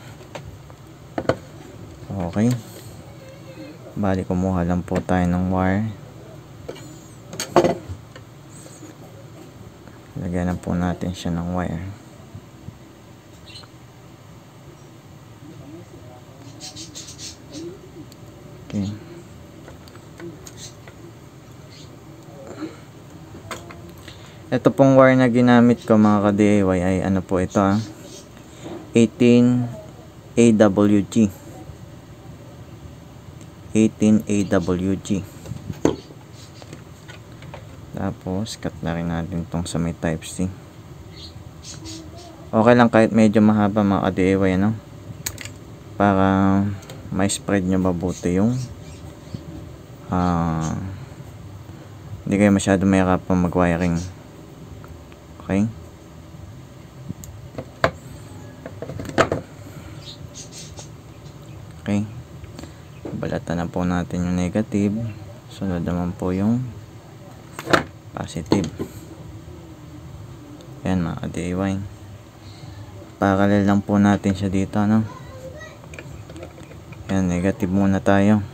Okay. Bali kumuha lang po tayo ng wire. Lagyan na po natin siya ng wire. Okay. Ito pong wire na ginamit ko mga ka-DIY ay ano po ito, 18 AWG. 18 AWG. Tapos cut na rin natin tong sa may type C. Okay lang kahit medyo mahaba mga ka-DIY, ano? Para may spread nyo mabuti yung hindi kayo masyado mahirapan mag-wiring. Okay. Okay. Balatan na po natin yung negative. Sunod naman po yung positive. Ayan mga ka-DIY. Parallel lang po natin siya dito, no? Ayan, negative muna tayo.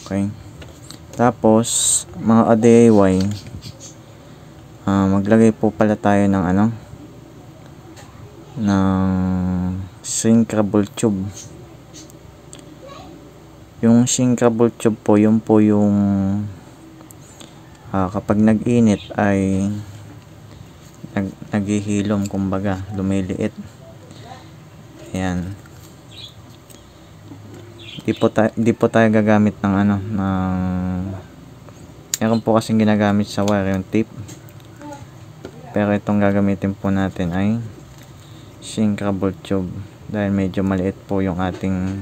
Okay. Tapos mga ka-DIY, maglagay po pala tayo ng ng shrinkable tube. Yung shrinkable tube po, yun po yung kapag nag-init ay naghihilom, kumbaga lumiliit. Ayan. Di po tayo gagamit ng meron po kasing ginagamit sa wire yung tape, pero itong gagamitin po natin ay shrinkable tube dahil medyo maliit po yung ating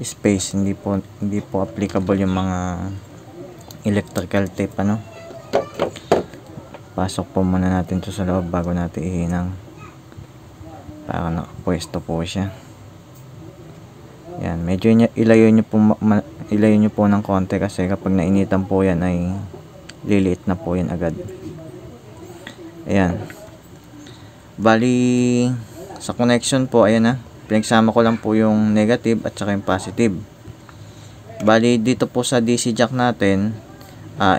space. Hindi po applicable yung mga electrical tape, ano? Pasok po muna natin to sa loob bago natin ihinang para nakapwesto po siya. Yan, medyo ilayo nyo po ng konti kasi kapag nainitan po yan ay liliit na po yan agad. Ayan. Bali sa connection po, ayan pinagsama ko lang po yung negative at saka yung positive. Bali dito po sa DC jack natin,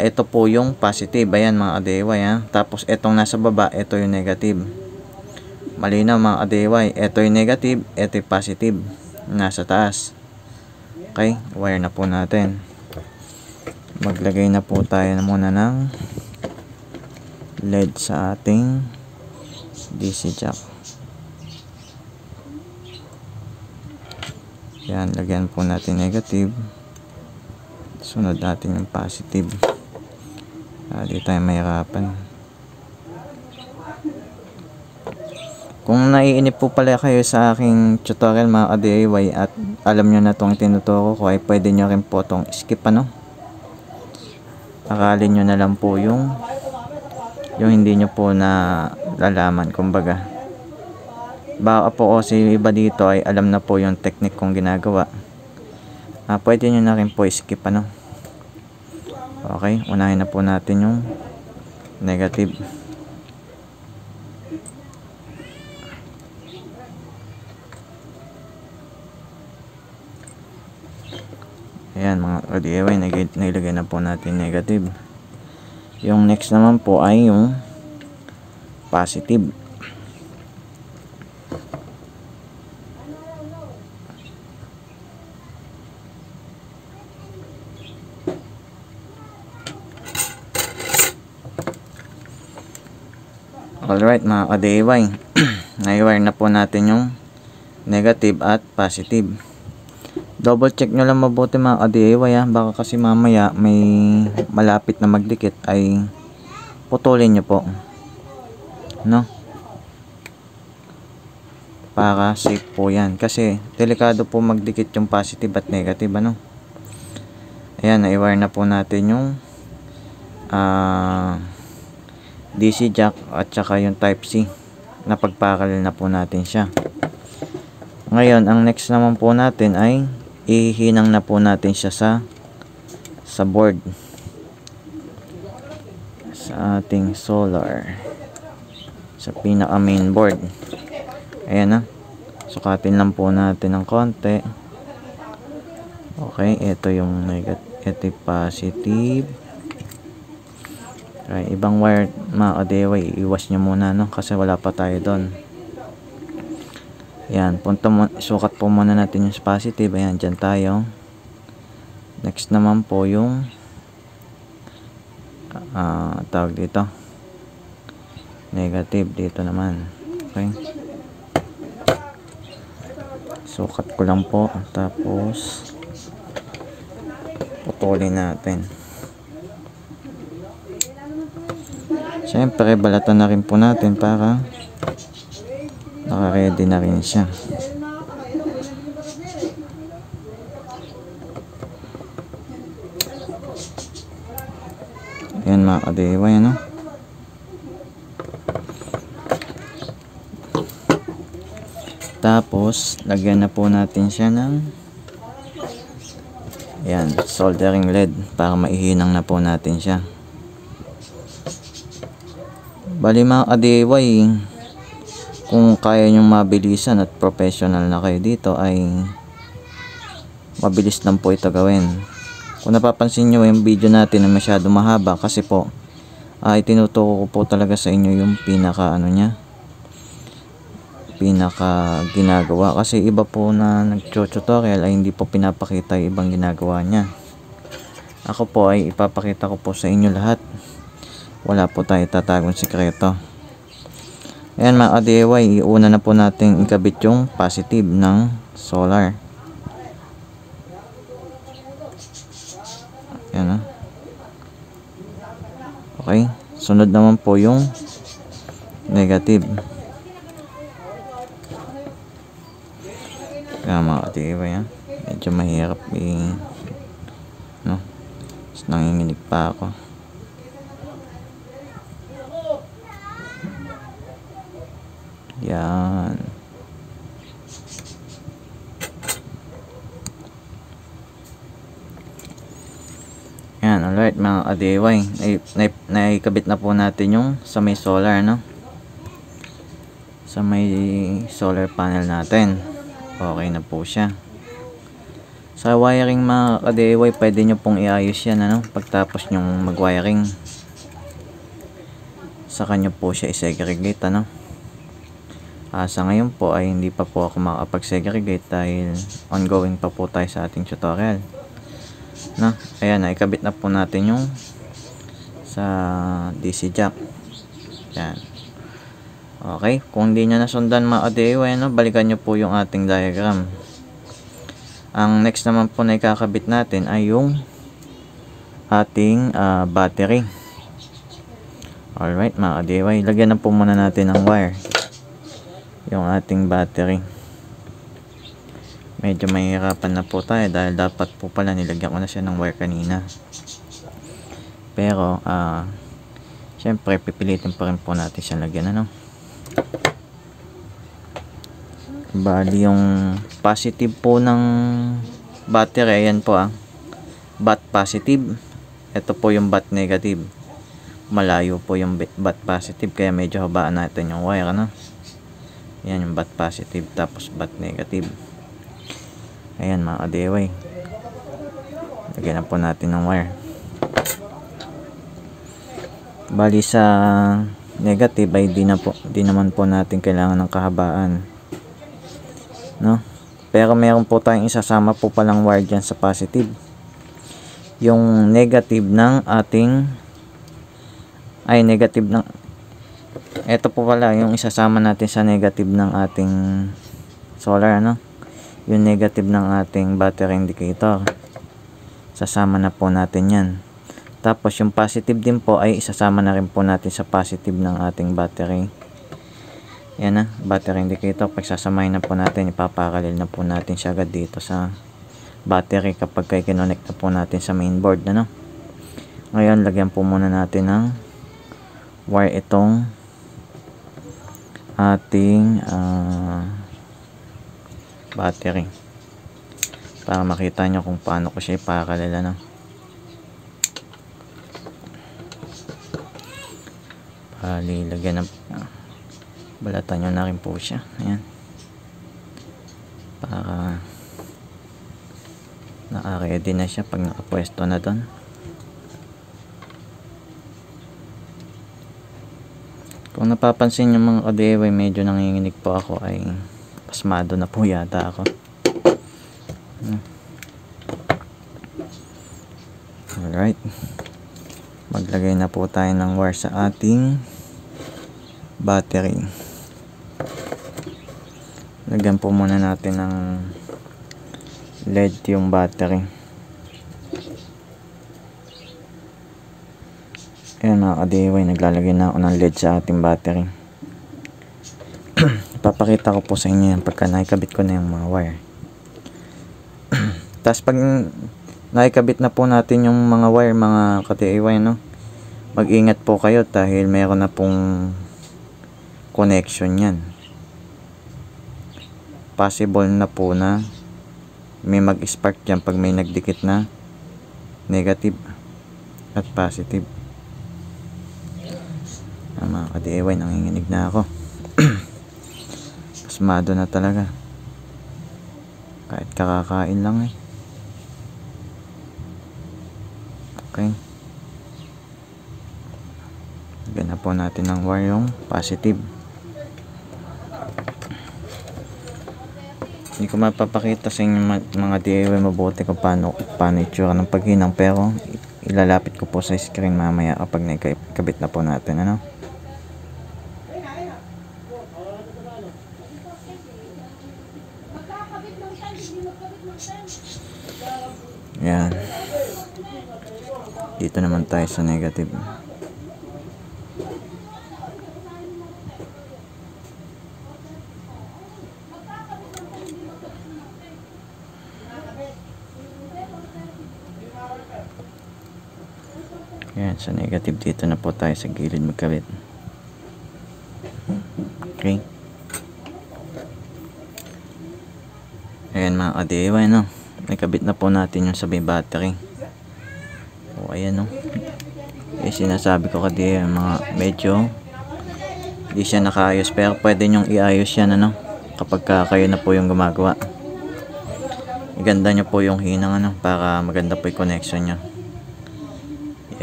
ito po yung positive. Ayan mga ka-DIY, tapos itong nasa baba, ito yung negative. Malinaw mga ka-DIY, ito yung negative, ito yung positive nasa taas. Okay, wire na po natin. Maglagay na po tayo muna ng LED sa ating DC jack. Yan, lagyan po natin negative. Sunod natin yung positive. Di tayo mahirapan. Kung naiinip po pala kayo sa aking tutorial mga ka-DIY at alam nyo na itong tinuturo ko, ay pwede nyo rin po itong skip ano. Akalin nyo na lang po yung hindi nyo po na lalaman, kumbaga. Baka po si iba dito ay alam na po yung technique kong ginagawa. Pwede nyo na rin po skip ano. Okay, unahin na po natin yung negative. Ayan mga ka-DIY, nilagay na po natin negative. Yung next naman po ay yung positive. Alright mga ka-DIY, na-wire na po natin yung negative at positive. Double check nyo lang mabuti mga ka-DIY, baka kasi mamaya may malapit na magdikit ay putulin nyo po, no? Para safe po yan, kasi delikado po magdikit yung positive at negative ano. Ayan, na-wire na po natin yung DC jack at saka yung type C. Napagpakalil na po natin siya. Ngayon ang next naman po natin ay ihinang na po natin siya sa board, sa ating solar, sa pinaka main board. Ayan na, sukatin lang po natin ng konti. Okay, ito yung negative, ito yung positive. Okay, ibang wire mga ka-DIY, iwas nyo muna no, kasi wala pa tayo doon. Yan, sukat po muna natin yung positive. Ayan, dyan tayo. Next naman po yung tawag dito, negative dito naman. Okay, sukat ko lang po, tapos putulin natin. Siyempre balatan na rin po natin para naka-ready na rin siya. Ayan mga ka-DIY ano. Tapos lagyan na po natin siya ng ayan, soldering lead para maihinang na po natin siya. Bali mga ka-DIY, kung kaya nyong mabilisan at professional na kayo dito, ay mabilis lang po ito gawin. Kung napapansin nyo yung video natin na masyado mahaba, kasi po ay tinuturo ko po talaga sa inyo yung pinaka ginagawa, kasi iba po na nag-tutorial ay hindi po pinapakita yung ibang ginagawa niya. Ako po ay ipapakita ko po sa inyo lahat, wala po tayo tatagong sikreto. Ayan mga ka-DIY, iuna na po natin ikabit yung positive ng solar. Ayan. Okay, sunod naman po yung negative. Ayan mga ka-DIY, medyo mahirap no? Nanginginig pa ako. Yan. Yan, alright mga ka-DIY, naikabit na po natin yung sa may solar no, sa may solar panel natin. Okay na po siya. Sa wiring mga ka-DIY, pwede nyo pong iayos yan ano, pagtapos nyong mag-wiring. Saka nyo po siya i-segregate ano. Sa ngayon po ay hindi pa po ako makapag-segregate dahil ongoing pa po tayo sa ating tutorial no. Ayan, naikabit na po natin yung sa DC jack. Yan. Okay, kung hindi nyo nasundan mga ka-DIY no, balikan nyo po yung ating diagram. Ang next naman po na ikakabit natin ay yung ating battery. Alright mga ka-DIY, lagyan na po muna natin ng wire. yung ating battery. Medyo mahihirapan na po tayo dahil dapat po pala nilagyan ko na siya ng wire kanina. Pero syempre pipilitin pa rin po natin siya lagyan, ano. Bali yung positive po ng battery, ayan po bat positive. Ito po yung bat negative. Malayo po yung bat positive, kaya medyo habaan natin yung wire, ano. Yan yung bat positive, tapos bat negative. Ayan mga ka-DIY, lagyan na po natin ng wire. Bali sa negative ay di naman po natin kailangan ng kahabaan, no? Pero meron po tayong isasama po palang wire dyan sa positive, yung negative ng ating negative ng, eto po pala yung isasama natin sa negative ng ating solar, ano, yung negative ng ating battery indicator, sasama na po natin yan. Tapos yung positive din po ay isasama na rin po natin sa positive ng ating battery. Yan battery indicator, pagsasamahin na po natin, ipaparallel na po natin siya agad dito sa battery kapag kay kinonect na po natin sa mainboard, ano. Ngayon lagyan po muna natin ng wire itong ating battery para makita nyo kung paano ko siya ipakalala, no. Bali lagyan ng balatan nyo na rin po siya, ayan, para naka-ready na siya pag nakapwesto na doon. Kung napapansin nyo mga ka-DIY, medyo nanginginig po ako, ay pasmado na po yata ako. Alright, maglagay na po tayo ng wire sa ating battery. Lagyan po muna natin ng LED yung battery. Ayan mga ka-DIY, naglalagay na ako ng LED sa ating battery. Papakita ko po sa inyo yan pagka nakikabit ko na yung mga wire. Tapos pag nakikabit na po natin yung mga wire mga ka-DIY, no, mag-ingat po kayo dahil mayroon na pong connection yan. Possible na po na may mag-spark dyan pag may nagdikit na negative at positive. Mga ka-DIY, nanginginig na ako. Pasmado na talaga, kahit kakakain lang Okay, lagyan na po natin ng wire yung positive. Hindi ko mapapakita sa inyo mga DIY mabuti kung paano itsura ng paghinang, pero ilalapit ko po sa screen mamaya kapag nakikabit na po natin, ano. Yan, dito naman tayo sa negative. Yan, sa negative dito na po tayo sa gilid magkabit. Okay, ayan mga ka-DIY, no, nakabit na po natin yung sabi battery. O ayan, no, sinasabi ko ka-DIY, mga medyo di siya nakaayos, pero pwede nyong iayos yan, ano, kapag kayo na po yung gumagawa. Iganda nyo po yung hinang, ano, para maganda po yung connection nyo.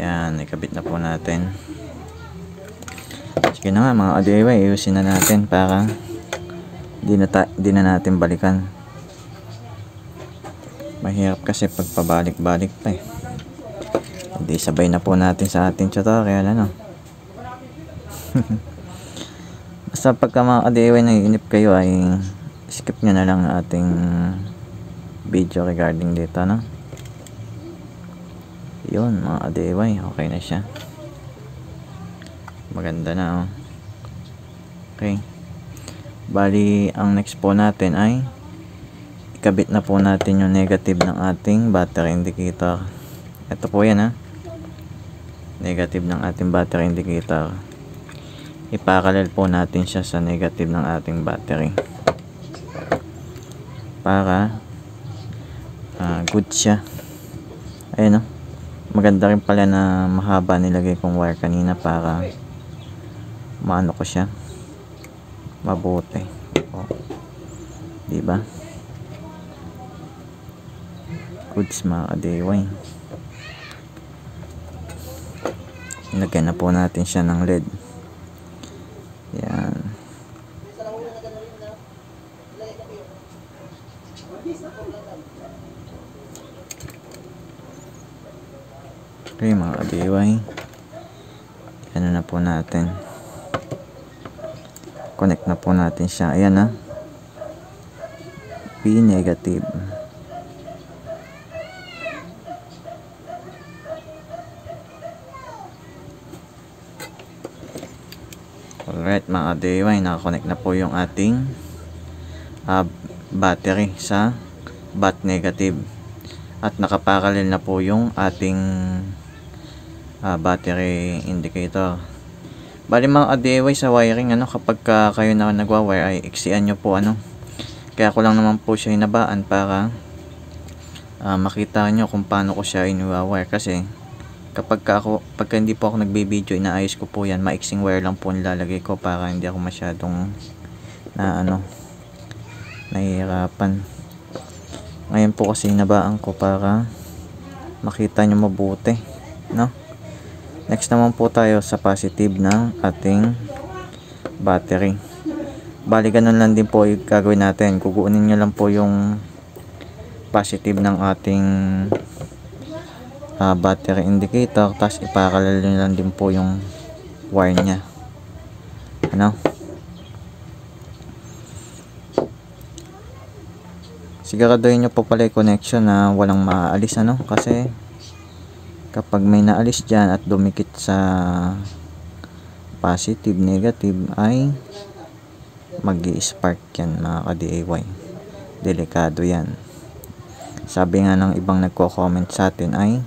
Yan, nakabit na po natin. Sige na nga mga ka-DIY, ayusin na natin para di na natin balikan. Mahirap kasi pag pabalik-balik pa Hindi, sabay na po natin sa ating tutorial, ano. Basta pagka mga ka-DIY naiinip kayo ay skip nyo na lang ating video regarding dito, no. Yun mga ka-DIY, okay na siya, maganda na, Okay, Bali, ang next po natin ay ikabit na po natin yung negative ng ating battery indicator. Ito po yan ha. Negative ng ating battery indicator. Iparallel po natin siya sa negative ng ating battery. Para good siya. Ayun o. Maganda rin pala na mahaba nilagay kong wire kanina para maano ko siya. Mabuti. O. Diba? Goods mga ka-DIY. Lagyan na po natin siya ng LED. Yan. Okay mga ka-DIY. Ano na po natin. Connect na po natin siya. Ayan na. P negative. Alright mga ka-DIY, nakakonect na po yung ating battery sa bat negative. At nakaparallel na po yung ating battery indicator. Bali mga ka-DIY, sa wiring kapag kayo na nagwa-wire ay iksian nyo po Kaya ko lang naman po siya hinabaan para makita nyo kung paano ko siya iniwa-wire. Kasi pagka hindi po ako nagbe-video, inaayos ko po yan. Maiksing wire lang po nilalagay ko para hindi ako masyadong nahihirapan. Ngayon po kasi hinabaan ko para makita nyo mabuti, no? Next naman po tayo sa positive ng ating battery. Bali ganun lang din po yung gagawin natin. Kukunin nyo lang po yung positive ng ating battery indicator, tapos iparallel nyo lang din po yung wire nya. Siguraduhin nyo po pala yung connection na walang maaalis kasi kapag may naalis dyan at dumikit sa positive negative ay mag-i-spark yan mga ka-DIY. Delikado yan. Sabi nga ng ibang nagko-comment sa atin ay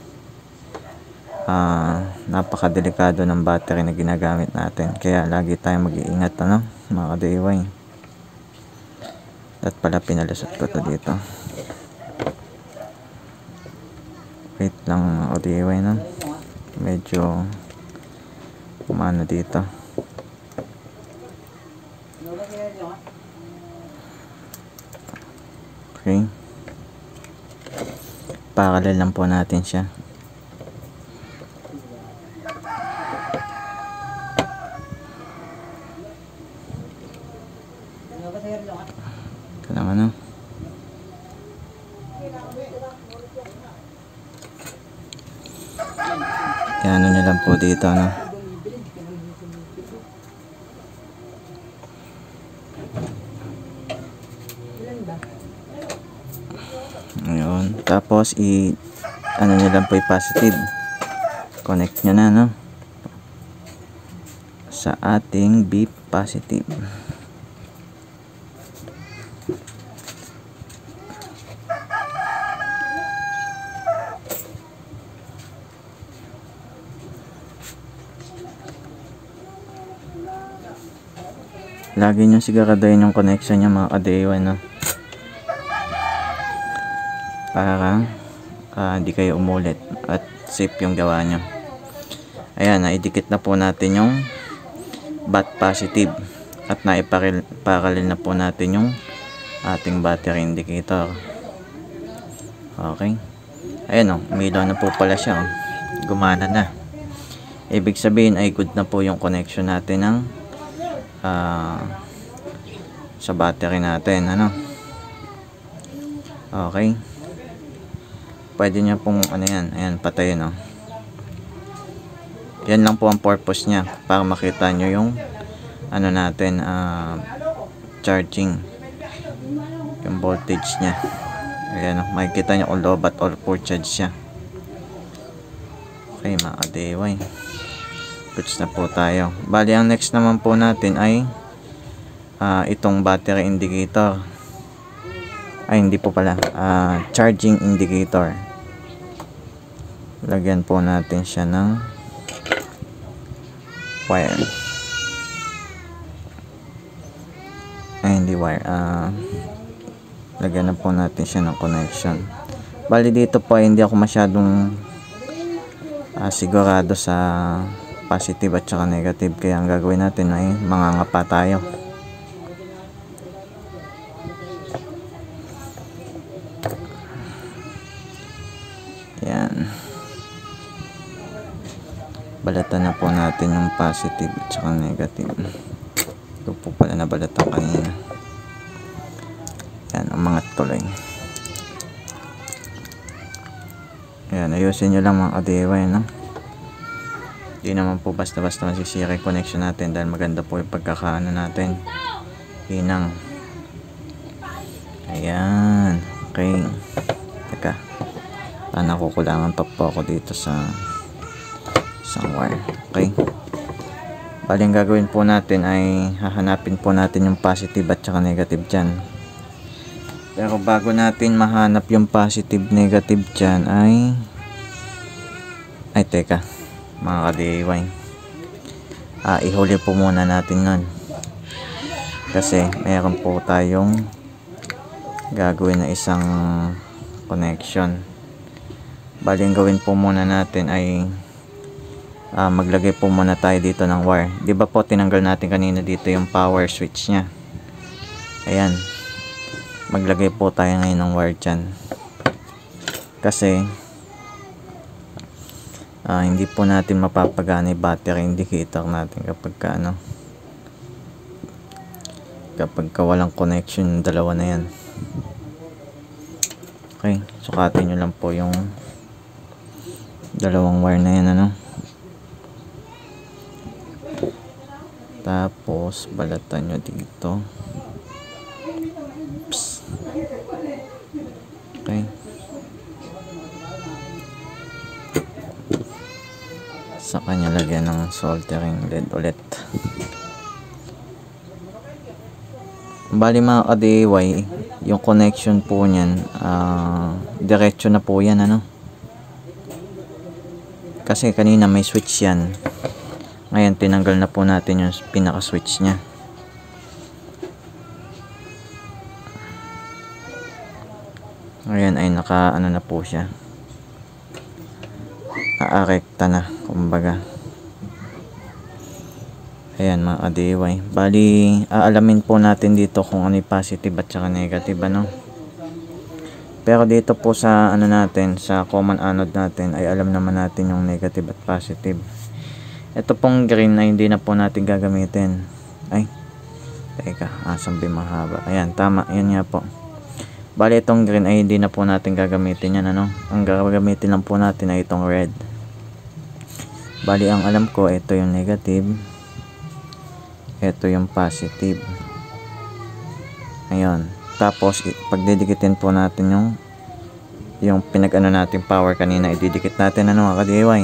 napakadelikado ng battery na ginagamit natin. Kaya lagi tayong mag-iingat mga ka-DIY. At pala pinalusot ko to dito. Wait lang mga ka-DIY medyo kumano dito. Okay. Parallel lang po natin siya. Ito lang Kaya nyo lang po dito Ayun. Tapos nyo lang po yung positive. Connect nyo na sa ating B positive. Lagi nyo siguraduhin yung connection nyo mga ka-DIY para hindi kayo umulit at safe yung gawa nyo. Ayan, naidikit na po natin yung bat positive at naiparallel na po natin yung ating battery indicator. Okay. Ayan umilaw na po pala siya gumana na. Ibig sabihin ay good na po yung connection natin ng sa battery natin okay. Pwede nyo pong ayan patayin yan lang po ang purpose nya, para makita nyo yung natin charging yung voltage nya. Ayan makikita nyo kung low bat or full charge siya. Okay mga ka-DIY, goods na po tayo. Bali ang next naman po natin ay itong battery indicator. Ay, hindi po pala. Charging indicator. Lagyan po natin siya ng wire. Ay, hindi wire. Lagyan na po natin siya ng connection. Bali dito po ay hindi ako masyadong sigurado sa positive at saka negative. Kaya ang gagawin natin ay mangangapa tayo. Yan. Balatan na po natin yung positive at saka negative. Ito po pala nabalatan kanina. Yan, umangat tuloy. Yan, ayusin nyo lang mga ka-DIY, no? Hindi naman po basta-basta masisira yung connection natin dahil maganda po yung pagkakaano natin. Hinang. Ayan. Okay. Teka. Nakukulangan pa po ako dito sa isang wire. Okay. Bali ang gagawin po natin ay hahanapin po natin yung positive at saka negative dyan. Pero bago natin mahanap yung positive negative dyan ay teka mga ka-DIY, ihuli po muna natin nun kasi mayroon po tayong gagawin na isang connection. Bali ang gawin po muna natin ay maglagay po muna tayo dito ng wire. Di ba po tinanggal natin kanina dito yung power switch nya. Ayan, maglagay po tayo ngayon ng wire dyan kasi hindi po natin mapapagana yung battery indicator natin kapag walang connection yung dalawa na yan. Okay, sukatin nyo lang po yung dalawang wire na yan, ano. Tapos balatan nyo dito. Oops. Okay. Sa kanya lagyan ng soldering lead ulit. Bali mga ka-DIY, yung connection po niyan diretso na po yan, ano. Kasi kanina may switch yan. Ngayon tinanggal na po natin yung pinaka switch nya. Ngayon ay naka ano na po siya, naarekta na kumbaga. Ayan mga ka-DIY, bali aalamin po natin dito kung ano yung positive at saka negative, ano. Pero dito po sa ano natin, sa common anode natin ay alam naman natin yung negative at positive. Ito pong green ay hindi na po natin gagamitin. Ay, teka, sambi mahaba. Ayan, tama, yan nga po. Bali itong green ay hindi na po natin gagamitin yan, ano. Ang gagamitin lang po natin ay itong red. Bali ang alam ko, ito yung negative, ito yung positive. Ayun. Tapos pagdidikitin po natin yung pinag-ano natin power kanina, ididikit natin, ano mga ka-DIY.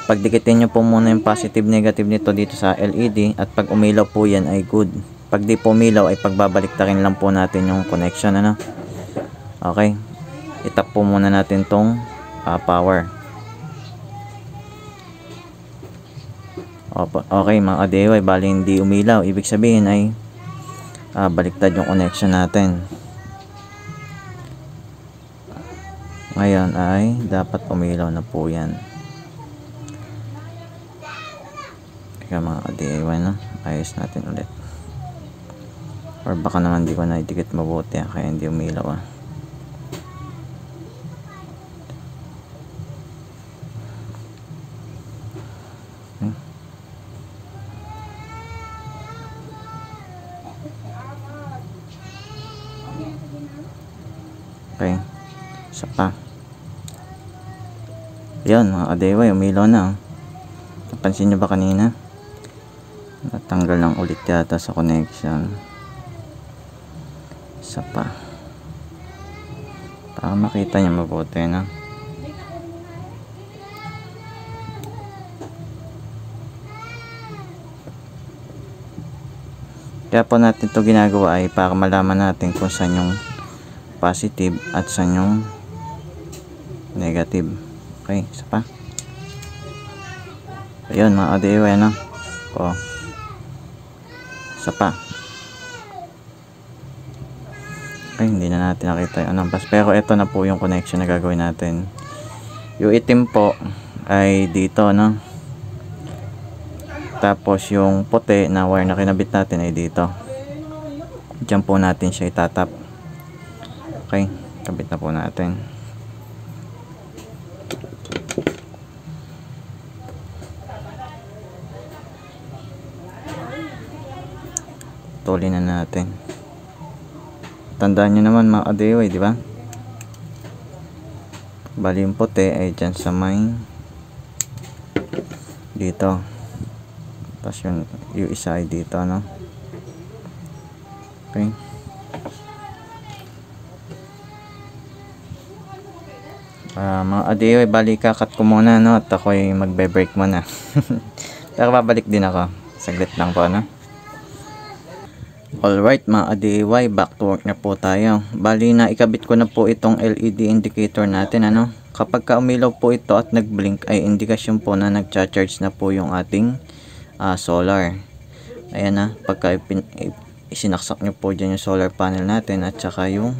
Pagdikitin nyo po muna yung positive negative nito dito sa LED, at pag umilaw po yan ay good. Pag di po umilaw ay pagbabalik-tarin lang po natin yung connection, ano. Okay, itap po muna natin tong power. Okay mga ka-DIY, bali hindi umilaw, ibig sabihin ay baliktad yung connection natin. Ngayon ay dapat umilaw na po yan. Kaya mga ka-DIY, no? Ayos natin ulit. Or baka naman di ko na idikit mabuti, kaya hindi umilaw, Okay, isa pa. Yan mga ka-DIY, umilaw na. Napansin nyo ba kanina? Natanggal lang ulit yata sa connection. Isa pa. Para makita nyo mabuti, no? Kaya po natin to ginagawa ay para malaman natin kung saan yung positive at saan yung negative. Okay, isa pa. Ayun mga ka-DIY, ano? O, isa pa. Okay, hindi na natin nakita yung anong pass. Pero ito na po yung connection na gagawin natin. Yung itim po ay dito, no? Tapos yung puti na wire na kinabit natin ay dito. Diyan po natin siya itatap. Okay, kabit na po natin. Tulin na natin. Tandaan nyo naman mga ka-DIY, di ba? Bali yung puti ay dyan sa may dito. Tapos yung isa ay dito, no? Okay. Mga ka-DIY, bali kakat ko muna, no? At ako'y magbe-break muna. Pero babalik din ako. Saglit lang po, no? Alright mga ka-DIY, back to work na po tayo. Bali na ikabit ko na po itong LED indicator natin, ano? Kapag ka umilaw po ito at nag-blink ay indikasyon po na nag-charge na po yung ating solar. Ayan na, pagka isinaksak nyo po dyan yung solar panel natin at saka yung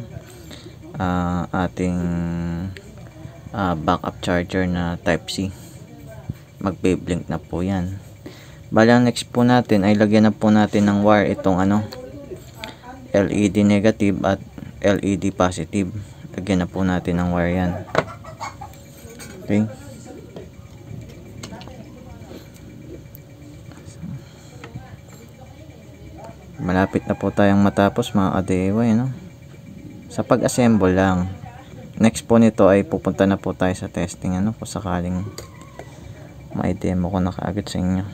ating backup charger na type C, magbe-blink na po yan. Bali ang next po natin ay lagyan na po natin ng wire itong LED negative at LED positive. Lagyan na po natin ng wire yan. Okay. Malapit na po tayong matapos mga ka-DIY, no? Sa pag-assemble lang. Next po nito ay pupunta na po tayo sa testing, ano? Kung sakaling may demo ko na kaagad sa inyo.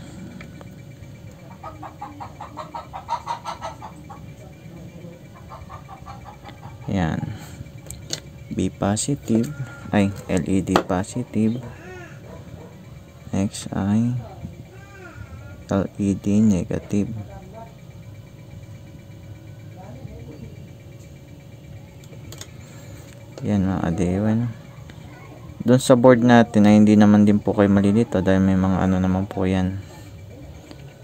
Yan. B positive ay LED positive. X ay LED negative. Yan mga ka-DIY, no? Doon sa board natin ay hindi naman din po kayo malilito dahil may mga ano naman po yan,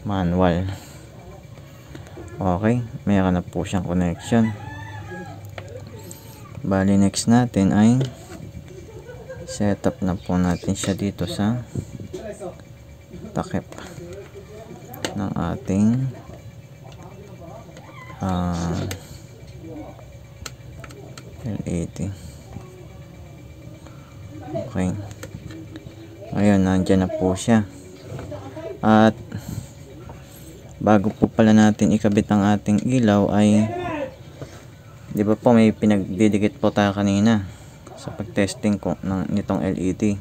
manual. Okay, mayroon na po siyang connection. Bali next natin ay setup na po natin siya dito sa takip ng ating LED. Okay, ngayon nandyan na po siya. At bago po pala natin ikabit ang ating ilaw ay, di ba po may pinagdidikit po tayo kanina sa pagtesting ko nitong LED.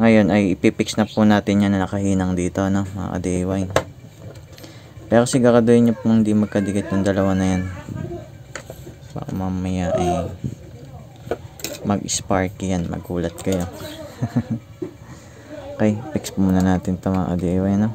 Ngayon ay ipipix na po natin yan na nakahinang dito, no, mga ka-DIY. Pero siguraduhin nyo pong hindi magkadikit yung dalawa na yan, baka mamaya ay mag-sparky yan, magulat kayo. Okay, fix muna natin ito mga ka-DIY, no?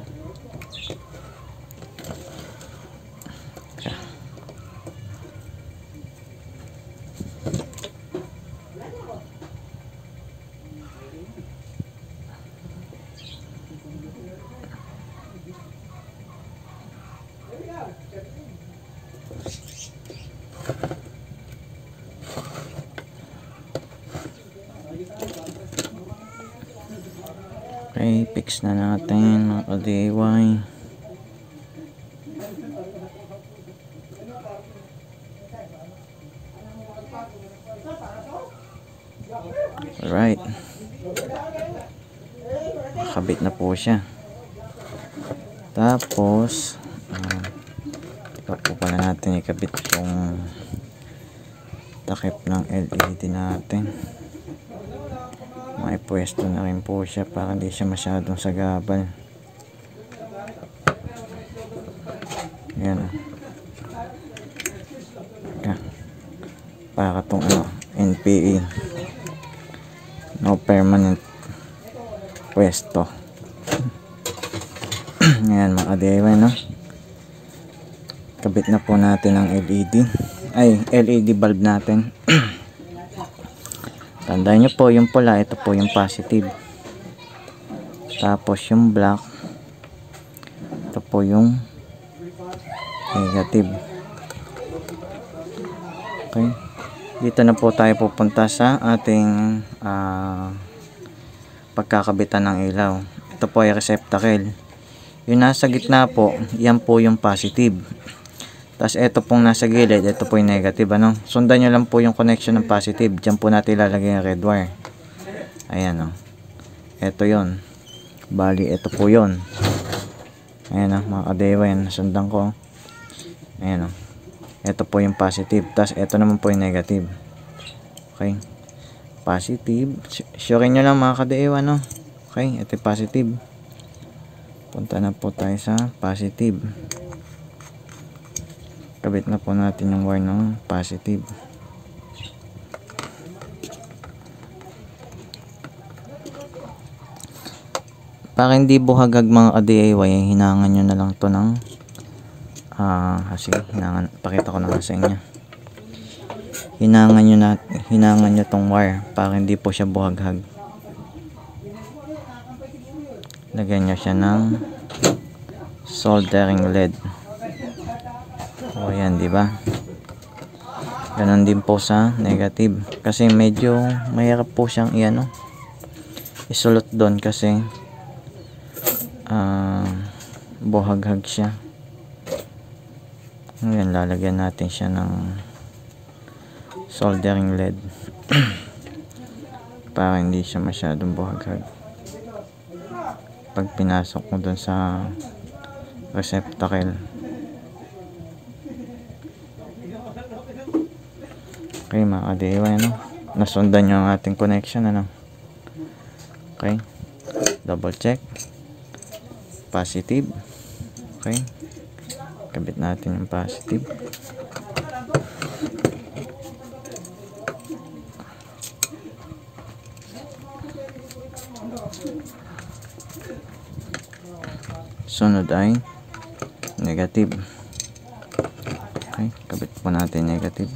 Okay, fix na natin mga ka-DIY. Alright, nakabit na po siya. Tapos pa po pala natin ikabit yung takip ng LED natin. May pwesto na rin po siya para hindi siya masyadong sagabal. Yan. Para itong NPE, no permanent pwesto. Ngayon mga ka-DIY, no? Kabit na po natin ang LED bulb natin. Tandaan nyo po, yung pula, ito po yung positive. Tapos yung black, ito po yung negative. Okay. Dito na po tayo pupunta sa ating pagkakabitan ng ilaw. Ito po ay receptacle. Yung nasa gitna po, yan po yung positive. Tapos ito pong nasa gilid, ito po yung negative. Ano? Sundan nyo lang po yung connection ng positive. Diyan po natin ilalagay yung red wire. Ayan o. Ito yon. Bali, ito po yon. Ayan o, mga kadewa yan. Sundan ko. Ayan o. Ito po yung positive. Tapos ito naman po yung negative. Okay. Positive. Sure nyo lang mga kadewa, no? Okay, ito yung positive. Punta na po tayo sa positive. Kabit na po natin yung wire ng positive. Para hindi buhagag mga ka-DIY, hinangan nyo na lang to ng sige, pakita ko na nga sa inyo. Hinangan nyo tong wire para hindi po siya buhaghag. Lagyan nyo siya ng soldering lead. O yan, di ba? Ganon din po sa negative. Kasi medyo mahirap po siyang isulot doon kasi buhaghag siya. Ngayon, lalagyan natin siya ng soldering lead para hindi siya masyadong buhaghag. Pag pinasok mo doon sa receptacle. Okay mga ka-DIY, nasundan nyo ang ating connection, okay, double check, positive, okay, kabit natin yung positive. Sunod ay negative. Okay, kabit po natin negative.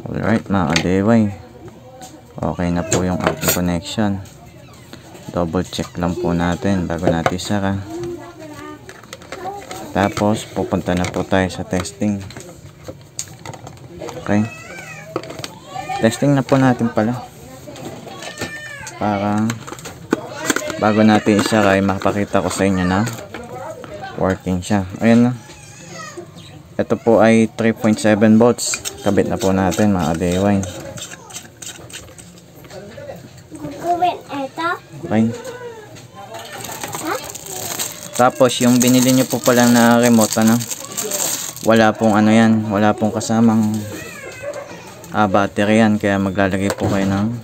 Alright mga ka-DIY, okay na po yung ating connection. Double check lang po natin bago natin isara. Tapos pupunta na po tayo sa testing. Okay, testing na po natin pala para bago natin isara ay makapakita ko sa inyo na working siya. Ayan na. Ito po ay 3.7 volts. Kabit na po natin mga ka-DIY. Gugawin ito? Okay. Tapos yung binili nyo po pala na remote, wala pong yan, wala pong kasamang battery yan, kaya maglalagay po kayo ng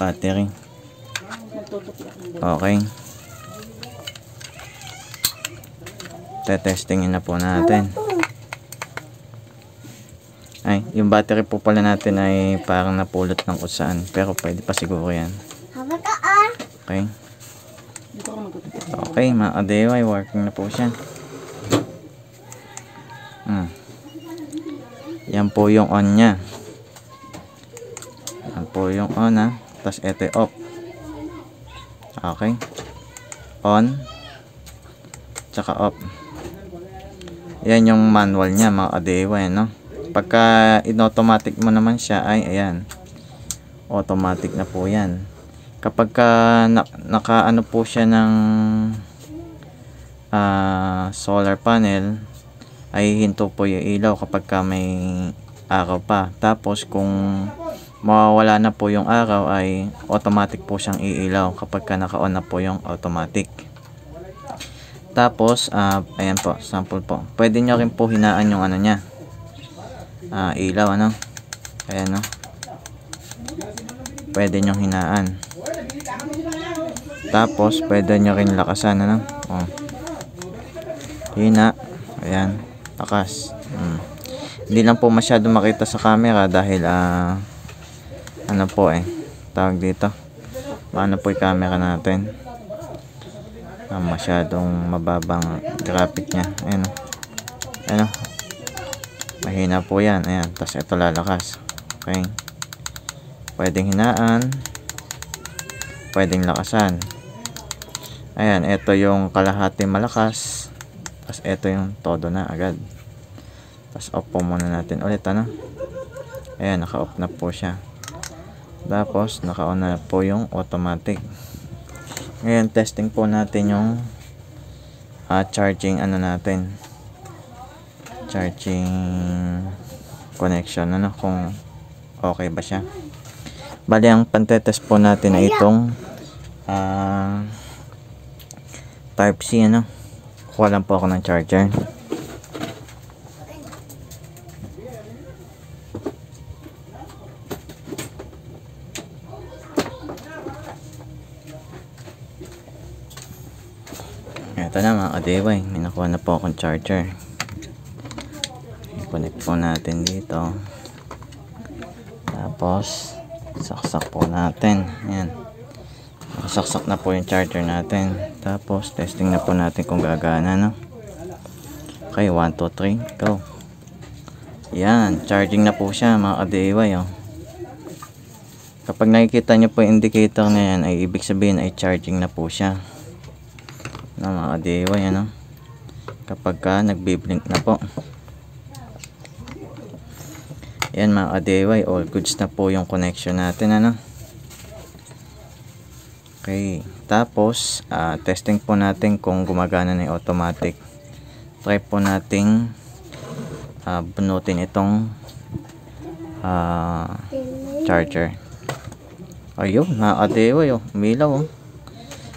battery. Okay. Tetestingin na po natin. Ay, yung battery po pala natin ay parang napulot ng kung saan, pero pwede pa siguro yan. Okay. Okay mga ka-DIY, working na po siya. Yan po yung on nya. Yan po yung on tapos ito off. Okay. On tsaka off. Yan yung manual nya mga ka-DIY, Pagka in-automatic mo naman siya ay ayan, automatic na po yan. Kapag nakaano po siya ng solar panel, ay hinto po yung ilaw kapag may araw pa. Tapos kung mawawala na po yung araw ay automatic po siyang iilaw kapag naka-on na po yung automatic. Tapos ayan po, sample po. Pwede nyo rin po hinaan yung nya, ilaw, ayan, pwede nyo hinaan. Tapos pwede nyo rin lakasan, hina, ayan, lakas. Hindi lang po masyado makita sa camera dahil ano po tawag dito, paano po yung camera natin, masyadong mababang graphic nya. Ayan, mahina po yan. Ayan, tapos ito lalakas. Okay, pwedeng hinaan, pwedeng lakasan. Ayan, ito yung kalahati malakas, tapos ito yung todo na agad. Tapos off po muna natin ulit, ayan, naka off na po siya. Tapos naka on na po yung automatic. Ngayon testing po natin yung charging natin, charging connection, kung okay ba siya. Bali ang pantetest po natin ay itong type C. Kuha lang po ako ng charger. Ito na mga ka-DIY, may nakuha na po akong charger. I-connect po natin dito. Tapos saksak po natin. Ayan, nakasaksak na po yung charger natin. Tapos testing na po natin kung gagana, Okay, 1, 2, 3, go. Yan, charging na po siya mga ka-DIY, Kapag nakikita nyo po yung indicator na yan, ay ibig sabihin ay charging na po siya, mga ka-DIY, kapag nagbiblink na po. Yan mga ka-DIY, all goods na po yung connection natin, Okay, tapos testing po natin kung gumagana na yung automatic. Try po nating bunutin itong charger. Ayun mga ka-DIY, umilaw,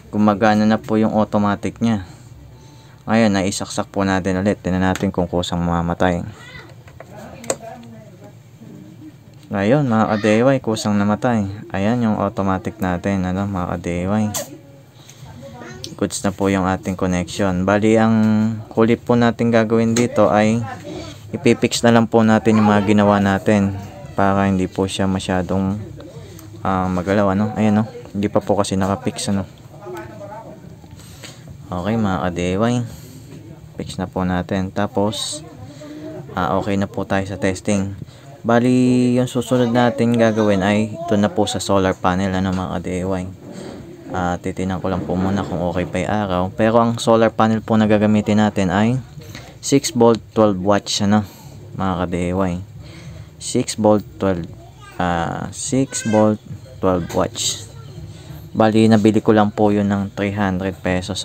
gumagana na po yung automatic nya. Ngayon naisaksak po natin ulit. Tingnan natin kung kusang mamamatay. Ngayon mga ka-DIY, kusang namatay. Ayan yung automatic natin, mga ka-DIY. Goods na po yung ating connection. Bali ang huli po natin gagawin dito ay ipipix na lang po natin yung mga ginawa natin para hindi po siya masyadong magalaw, Ayan, hindi pa po kasi nakapix, Okay mga ka-DIY, fix na po natin. Tapos okay na po tayo sa testing. Bali yung susunod natin gagawin ay ito na po sa solar panel, mga ka-DIY. Titinan ko lang po muna kung okay pa yung araw. Pero ang solar panel po na gagamitin natin ay 6 volt 12 watts, mga ka-DIY. 6 volt 12 watts. Bali nabili ko lang po yun ng 300 pesos,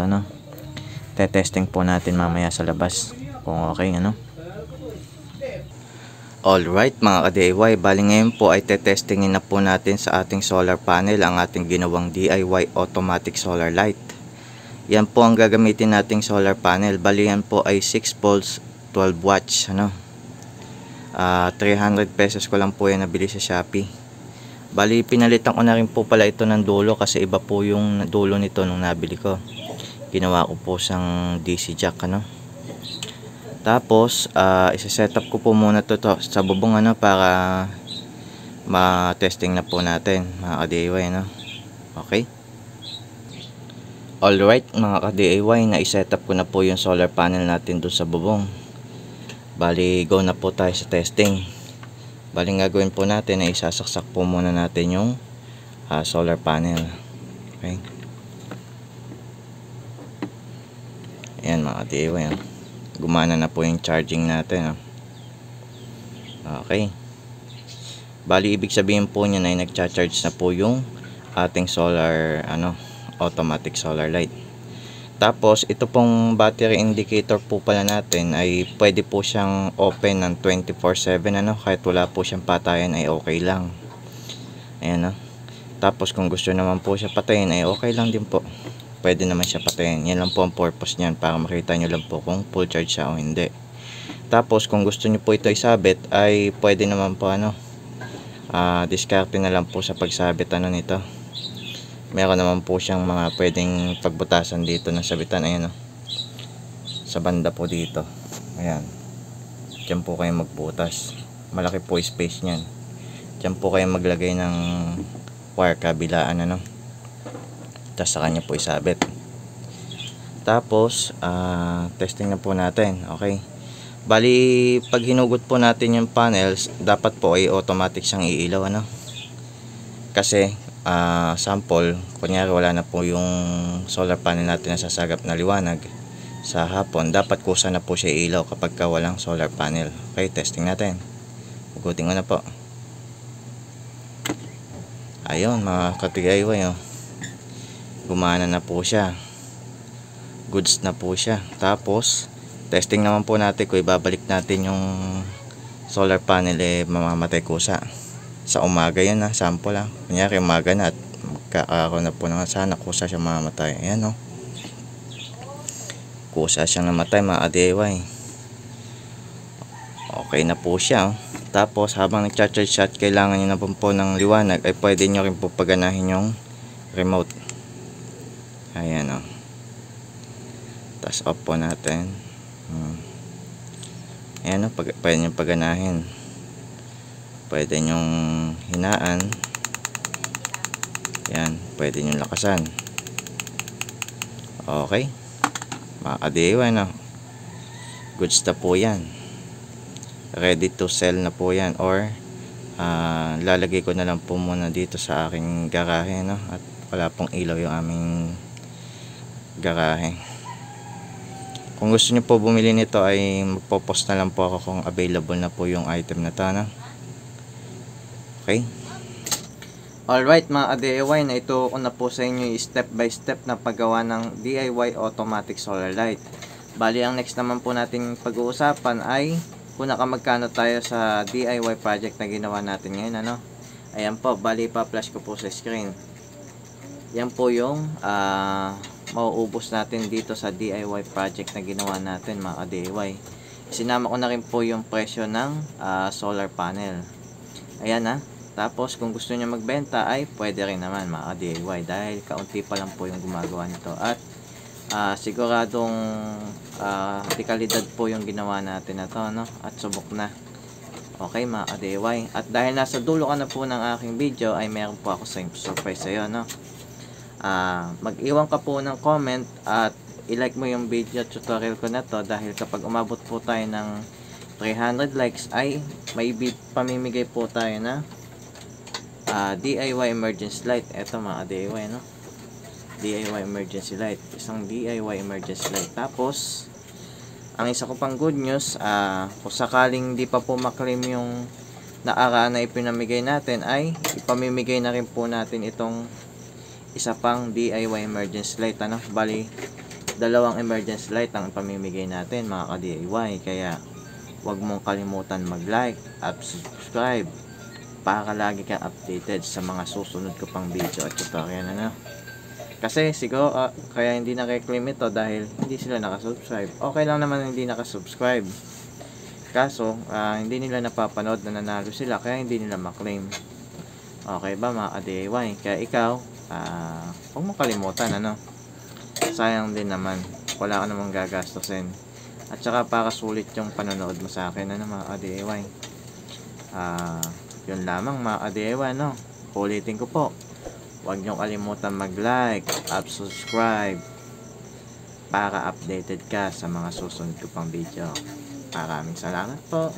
Tetesting po natin mamaya sa labas kung okay, Alright mga ka-DIY, bali ngayon po ay tetestingin na po natin sa ating solar panel ang ating ginawang DIY automatic solar light. Yan po ang gagamitin nating solar panel. Bali yan po ay 6 volts 12 watts, 300 pesos ko lang po yan nabili sa Shopee. Bali pinalitan ko na rin po pala ito ng dulo kasi iba po yung dulo nito nung nabili ko. Ginawa ko po siyang DC jack, Tapos isa-setup ko po muna to sa bubong, para ma-testing na po natin mga ka-DIY, Okay. Alright mga ka-DIY, na-setup ko na po yung solar panel natin doon sa bubong. Bali go na po tayo sa testing. Bali gagawin po natin ay isasaksak po muna natin yung solar panel. Okay. Ayan mga ka-DIY, gumana na po yung charging natin, Okay. Bali ibig sabihin po niya ay nagcha-charge na po yung ating solar automatic solar light. Tapos ito pong battery indicator po pala natin ay pwede po siyang open ng 24/7, kahit wala po siyang patayan ay okay lang. Ayan, Tapos kung gusto naman po siya patayin ay okay lang din po. Pwede naman siya patayin. Yan lang po ang purpose niyan, para makita nyo lang po kung full charge siya o hindi. Tapos kung gusto nyo po ito isabit ay pwede naman po diskarte na lang po sa pagsabit nito. Meron naman po siyang mga pwedeng pagbutasan dito ng sabitan. Ayan, sa banda po dito. Ayan. Diyan po kayo magbutas. Malaki po space niyan. Diyan po kayo maglagay ng wire kabilaan, ano. Tapos sa kanya po isabit. Tapos testing na po natin. Okay. Bali, pag hinugot po natin yung panels, dapat po ay automatic siyang iilaw, ano. Kasi sample, kunyari wala na po yung solar panel natin na sasagap na liwanag sa hapon, dapat kusa na po siya ilaw kapag walang solar panel. Okay, testing natin. Hugutin ko na po. Ayun mga ka-DIY, oh. Gumana na po siya. Goods na po siya. Tapos testing naman po natin kung ibabalik natin yung solar panel, mamamatay kusa. Sa umaga yun, sample lang. Kunyari umaga na at magkakaroon na po ng sana kusa siya mamamatay. Ayan, oh. Kusa siyang namatay mga DIY. Okay na po siya, oh. Tapos habang nag-charge at kailangan nyo na po ng liwanag, ay pwede nyo rin po paganahin yung remote. Ayan, oh. Tapos off po natin. Ayan, oh. Pwede nyo paganahin. Pwede nyong hinaan. Yan, pwede nyong lakasan. Okay, mga ka-DIY, no? Goods na po yan. Ready to sell na po yan. Or lalagay ko na lang po muna dito sa aking garahe, no? At wala pong ilaw yung aming garahe. Kung gusto nyo po bumili nito, ay magpo-post na lang po ako kung available na po yung item na to, no? Okay. Alright mga DIY, na ito ko na po sa inyo yung step by step na paggawa ng DIY automatic solar light. Bali, ang next naman po natin pag-uusapan ay kung nakamagkano tayo sa DIY project na ginawa natin ngayon, ano. Ayan po, bali pa-flash ko po sa screen. Yan po yung mauubos natin dito sa DIY project na ginawa natin mga DIY. Sinama ko na rin po yung presyo ng solar panel. Ayan, ha. Tapos kung gusto niyo magbenta ay pwede rin naman mga DIY dahil kaunti pa lang po yung gumagawa nito at siguradong dekalidad po yung ginawa natin na to, no? At subok na. Okay mga DIY, at dahil nasa dulo ka na po ng aking video ay meron po ako sa surprise sa iyo, no? Mag-iwan ka po ng comment at i-like mo yung video tutorial ko na to dahil kapag umabot po tayo ng 300 likes ay may pamimigay po tayo na DIY emergency light. Ito mga DIY, no? DIY emergency light. Isang DIY emergency light. Tapos ang isa ko pang good news, kung sakaling di pa po maklaim yung naaraan na ipinamigay natin, ay ipamimigay na rin po natin itong isa pang DIY emergency light, ano? Bali, 2 emergency light ang ipamimigay natin mga ka-DIY. Kaya huwag mong kalimutan mag-like at subscribe para lagi kang updated sa mga susunod ko pang video at tutorial, ano. Kasi siguro kaya hindi na-reclaim ito dahil hindi sila nakasubscribe. Okay lang naman hindi nakasubscribe, kaso hindi nila napapanood na nanalo sila, kaya hindi nila maklaim. Okay ba mga DIY? Kaya ikaw, huwag mo kalimutan, ano. Sayang din naman, wala ka namang gagastusin. At saka para sulit yung panonood mo sa akin, ano mga DIY. Yun lamang mga DIY, no. Ulitin ko po, huwag nyo kalimutan mag-like at subscribe para updated ka sa mga susunod ko pang video. Maraming salamat po.